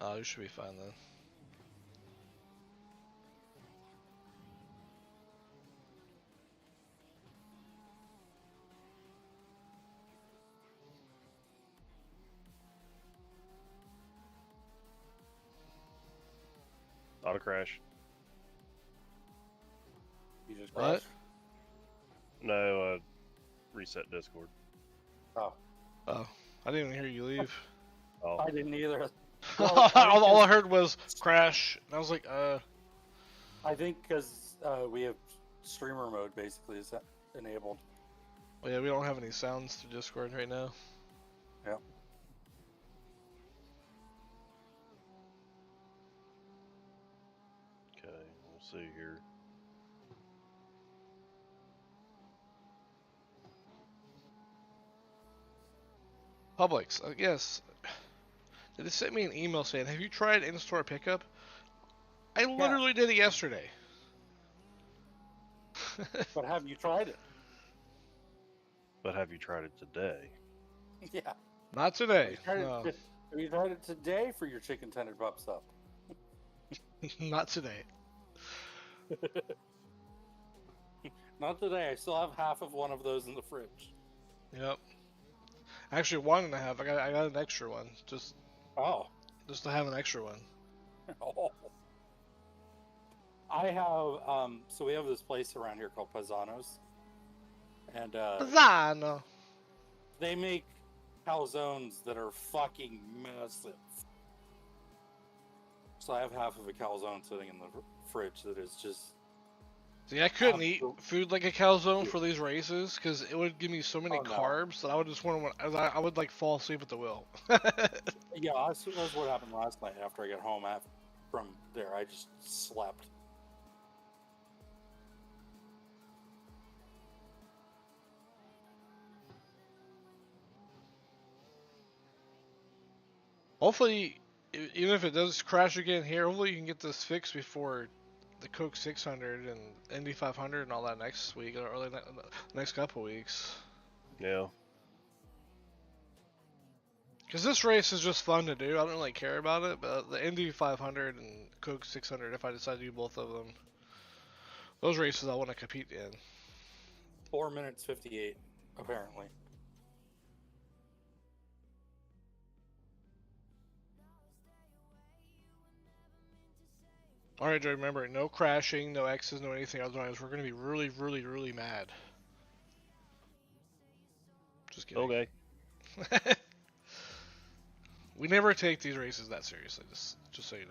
Oh, you should be fine then. Auto crash. You just What? crashed? No, reset Discord. Oh, Oh, I didn't even hear you leave. Oh, I didn't either. all I heard was crash, and I was like, I think because we have streamer mode basically is enabled. well, yeah, we don't have any sounds through Discord right now. Yeah. okay. We'll see here. Publix, yes. They sent me an email saying, have you tried in-store pickup? I literally did it yesterday. But have you tried it? But have you tried it today? Yeah. Not today. Have No, you tried it today for your chicken tender pops up? not today. Not today. I still have half of one of those in the fridge. Yep. Actually, 1.5. I got an extra one, just Oh. to have an extra one. I have so we have this place around here called Paisanos, and Zano. they make calzones that are fucking massive. So I have half of a calzone sitting in the fridge that is just. See, I couldn't eat food like a calzone for these races because it would give me so many Oh, no. carbs that I would just want to. I would like fall asleep at the wheel. Yeah, that's what happened last night after I got home from there. I just slept. Hopefully, even if it does crash again here, hopefully you can get this fixed before the Coke 600 and Indy 500 and all that next week or early next couple weeks. Yeah. Because this race is just fun to do. I don't really care about it, but the Indy 500 and Coke 600, if I decide to do both of them, those races I want to compete in. 4 minutes 58, apparently. Alright, Joe, remember, no crashing, no X's, no anything. Otherwise, we're going to be really, really, really mad. Just kidding. Okay. We never take these races that seriously, just so you know.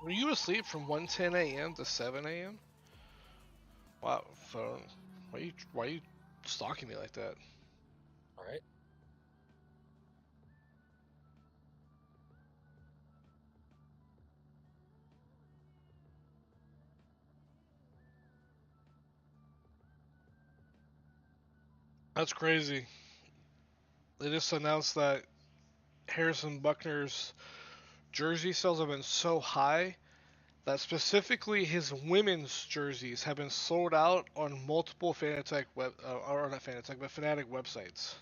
Were you asleep from 1:10 a.m. to 7 a.m.? Wow, phone. Why are you stalking me like that? All right. That's crazy. They just announced that Harrison Buckner's jersey sales have been so high that specifically his women's jerseys have been sold out on multiple Fanatec or not Fanatec, but Fanatic websites.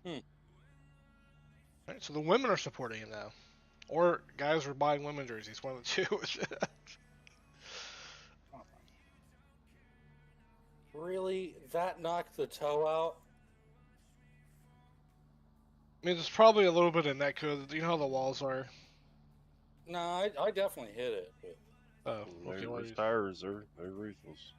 Right, so the women are supporting him now, or guys are buying women jerseys. One of the two. Really? That knocked the toe out? I mean, there's probably a little bit of netcode. You know how the walls are. No, I definitely hit it. But Oh, okay. Those tires, they're ruthless.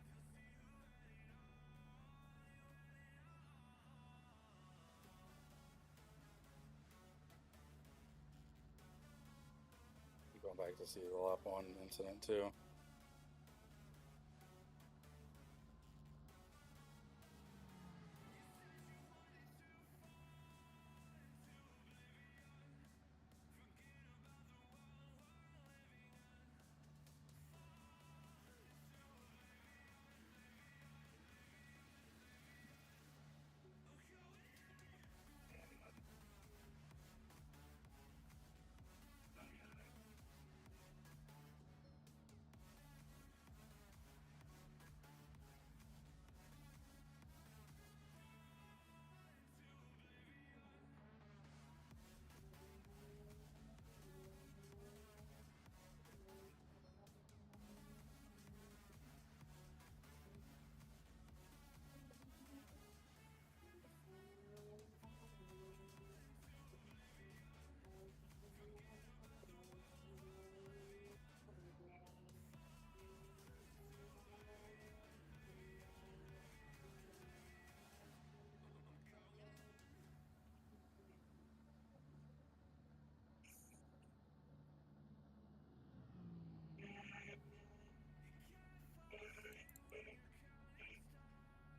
going back to see the lap 1 incident too.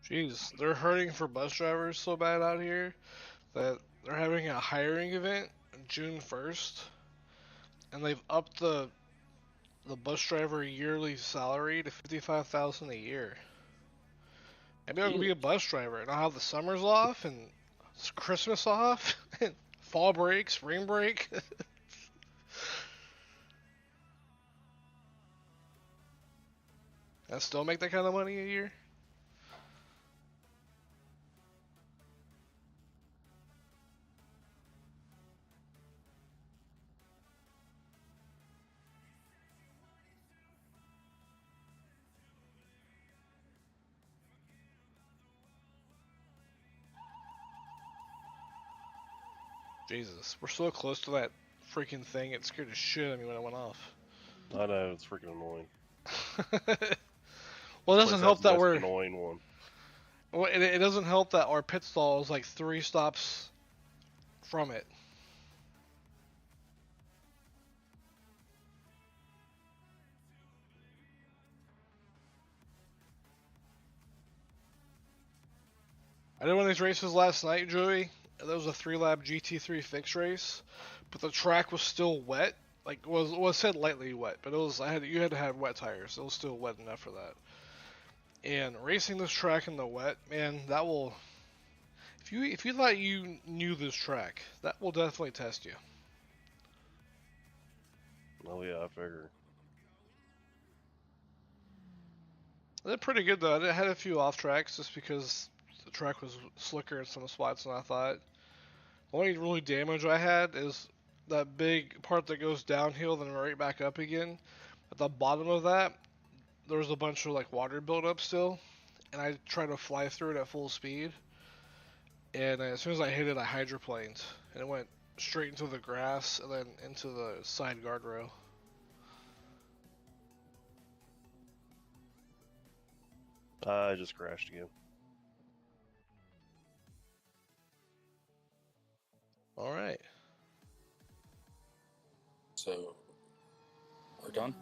Jeez, they're hurting for bus drivers so bad out here that they're having a hiring event June 1st, and they've upped the bus driver yearly salary to $55,000 a year. Maybe I can be a bus driver and I'll have the summers off and Christmas off, and fall break, spring break. I still make that kind of money a year. Jesus, we're so close to that freaking thing. It scared the shit out of me when it went off. I know, it's freaking annoying. Well, it doesn't help that we're annoying one. Well, it doesn't help that our pit stall is like 3 stops from it. I did one of these races last night, Joey. That was a 3-lap GT3 fix race, but the track was still wet. Like was said lightly wet, but it was you had to have wet tires. It was still wet enough for that. And racing this track in the wet, man, that will. If you thought you knew this track, that will definitely test you. Oh yeah, I figure. I did pretty good though. I had a few off tracks just because the track was slicker in some spots than I thought. The only really damage I had is that big part that goes downhill then right back up again. At the bottom of that, there was a bunch of like water buildup still, and I tried to fly through it at full speed. And as soon as I hit it, I hydroplaned, and it went straight into the grass and then into the side guardrail. I just crashed again. All right. So, we're done?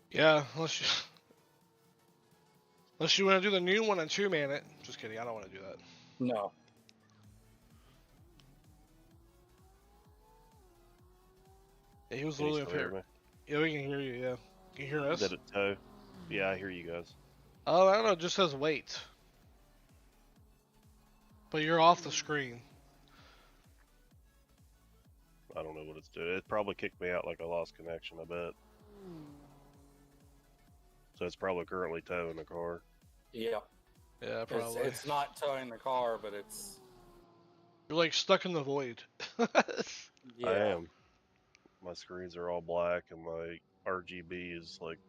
Yeah, unless you want to do the new one and 2-man it. Just kidding, I don't want to do that. No. Yeah, he was Can you literally still hear up here. me? Yeah, we can hear you, yeah. Can you hear us? Did it tow? Yeah, I hear you guys. Oh, I don't know, it just says wait. But you're off the screen. I don't know what it's doing. It probably kicked me out like I lost connection, I bet. So it's probably currently towing the car. Yeah. Yeah, probably. It's not towing the car, but it's... You're like stuck in the void. Yeah. I am. My screens are all black and my RGB is like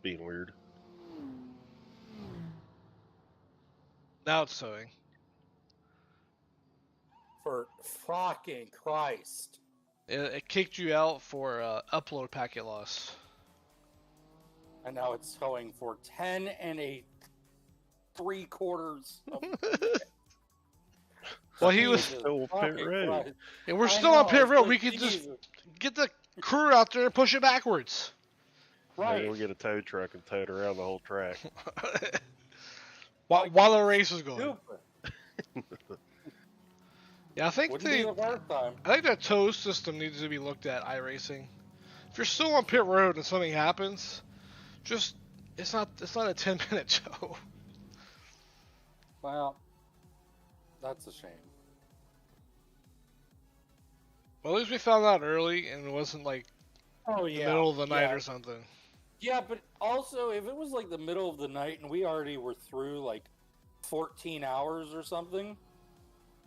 being weird. Now it's towing. For fucking Christ. It kicked you out for upload packet loss. And now it's going for 10 and 3/4 of Well, he was. Jesus Still pit fucking road. Christ. Yeah, we're I still on know, pit it's road. like, We could just Jesus. get the crew out there and push it backwards. Right. Maybe we'll get a tow truck and tow it around the whole track. while the race is going. Stupid. Yeah, I think Wouldn't be the first time. I think that tow system needs to be looked at. iRacing. If you're still on pit road and something happens, just it's not a 10-minute tow. Well, that's a shame. Well, at least we found out early and it wasn't like Oh the yeah. middle of the night yeah. or something. Yeah, but also if it was like the middle of the night and we already were through like 14 hours or something,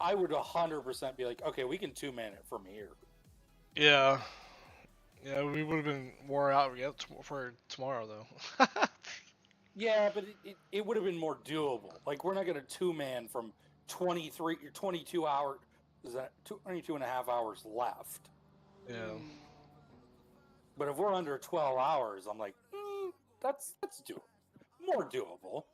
I would 100% be like, okay, we can 2-man it from here. Yeah. Yeah, we would have been wore out for tomorrow though. Yeah, but it would have been more doable. Like, we're not going to 2-man from 22 hours. Is that 22 and a half hours left? Yeah. But if we're under 12 hours, I'm like, that's doable. More doable.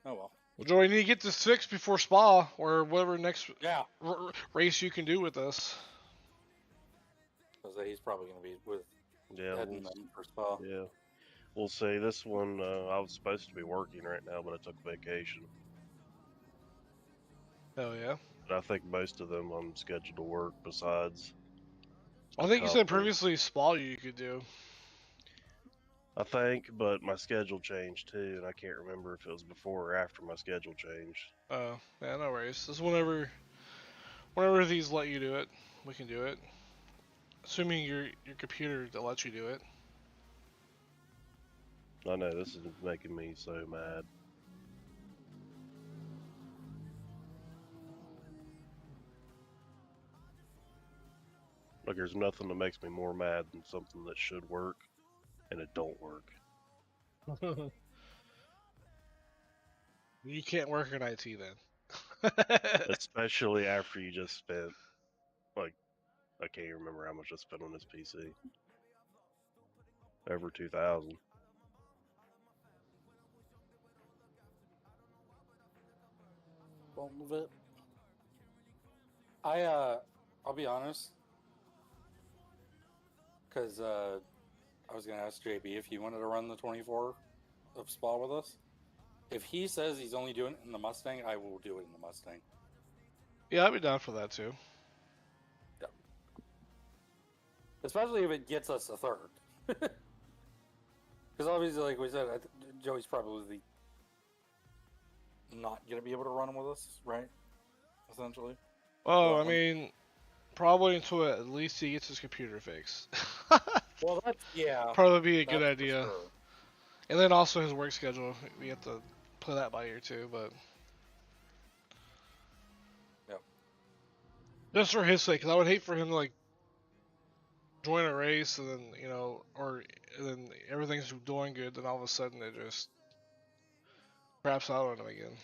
Oh well. Well, Joey, you need to get this fixed before Spa or whatever next Yeah. race you can do with us. Because he's probably going to be with Yeah, Ed and them for Spa. yeah. We'll see. This one, I was supposed to be working right now, but I took vacation. Hell yeah. But I think most of them I'm scheduled to work besides. I think you said couple. previously Spa you could do. I think, but my schedule changed too, and I can't remember if it was before or after my schedule changed. Oh, yeah, no worries. Just whenever these let you do it, we can do it. Assuming your computer that lets you do it. I know, this is making me so mad. Like, there's nothing that makes me more mad than something that should work, and it don't work. You can't work in IT then. Especially after you just spent, like, I can't even remember how much I spent on this PC. Over 2,000. Won't move it. I'll be honest, because I was gonna ask JB if he wanted to run the 24 of Spa with us. If he says he's only doing it in the Mustang, I will do it in the Mustang. Yeah, I'd be down for that too. Yeah. Especially if it gets us a third. Because obviously, like we said, Joey's probably not gonna be able to run with us, right? Essentially. Oh, I mean, probably until at least he gets his computer fixed. Well, that's yeah. Probably be a good that's for idea. sure. And then also his work schedule. We have to play that by ear too, but. Yep. Just for his sake, because I would hate for him to like join a race and then and then everything's doing good, then all of a sudden it just craps out on him again.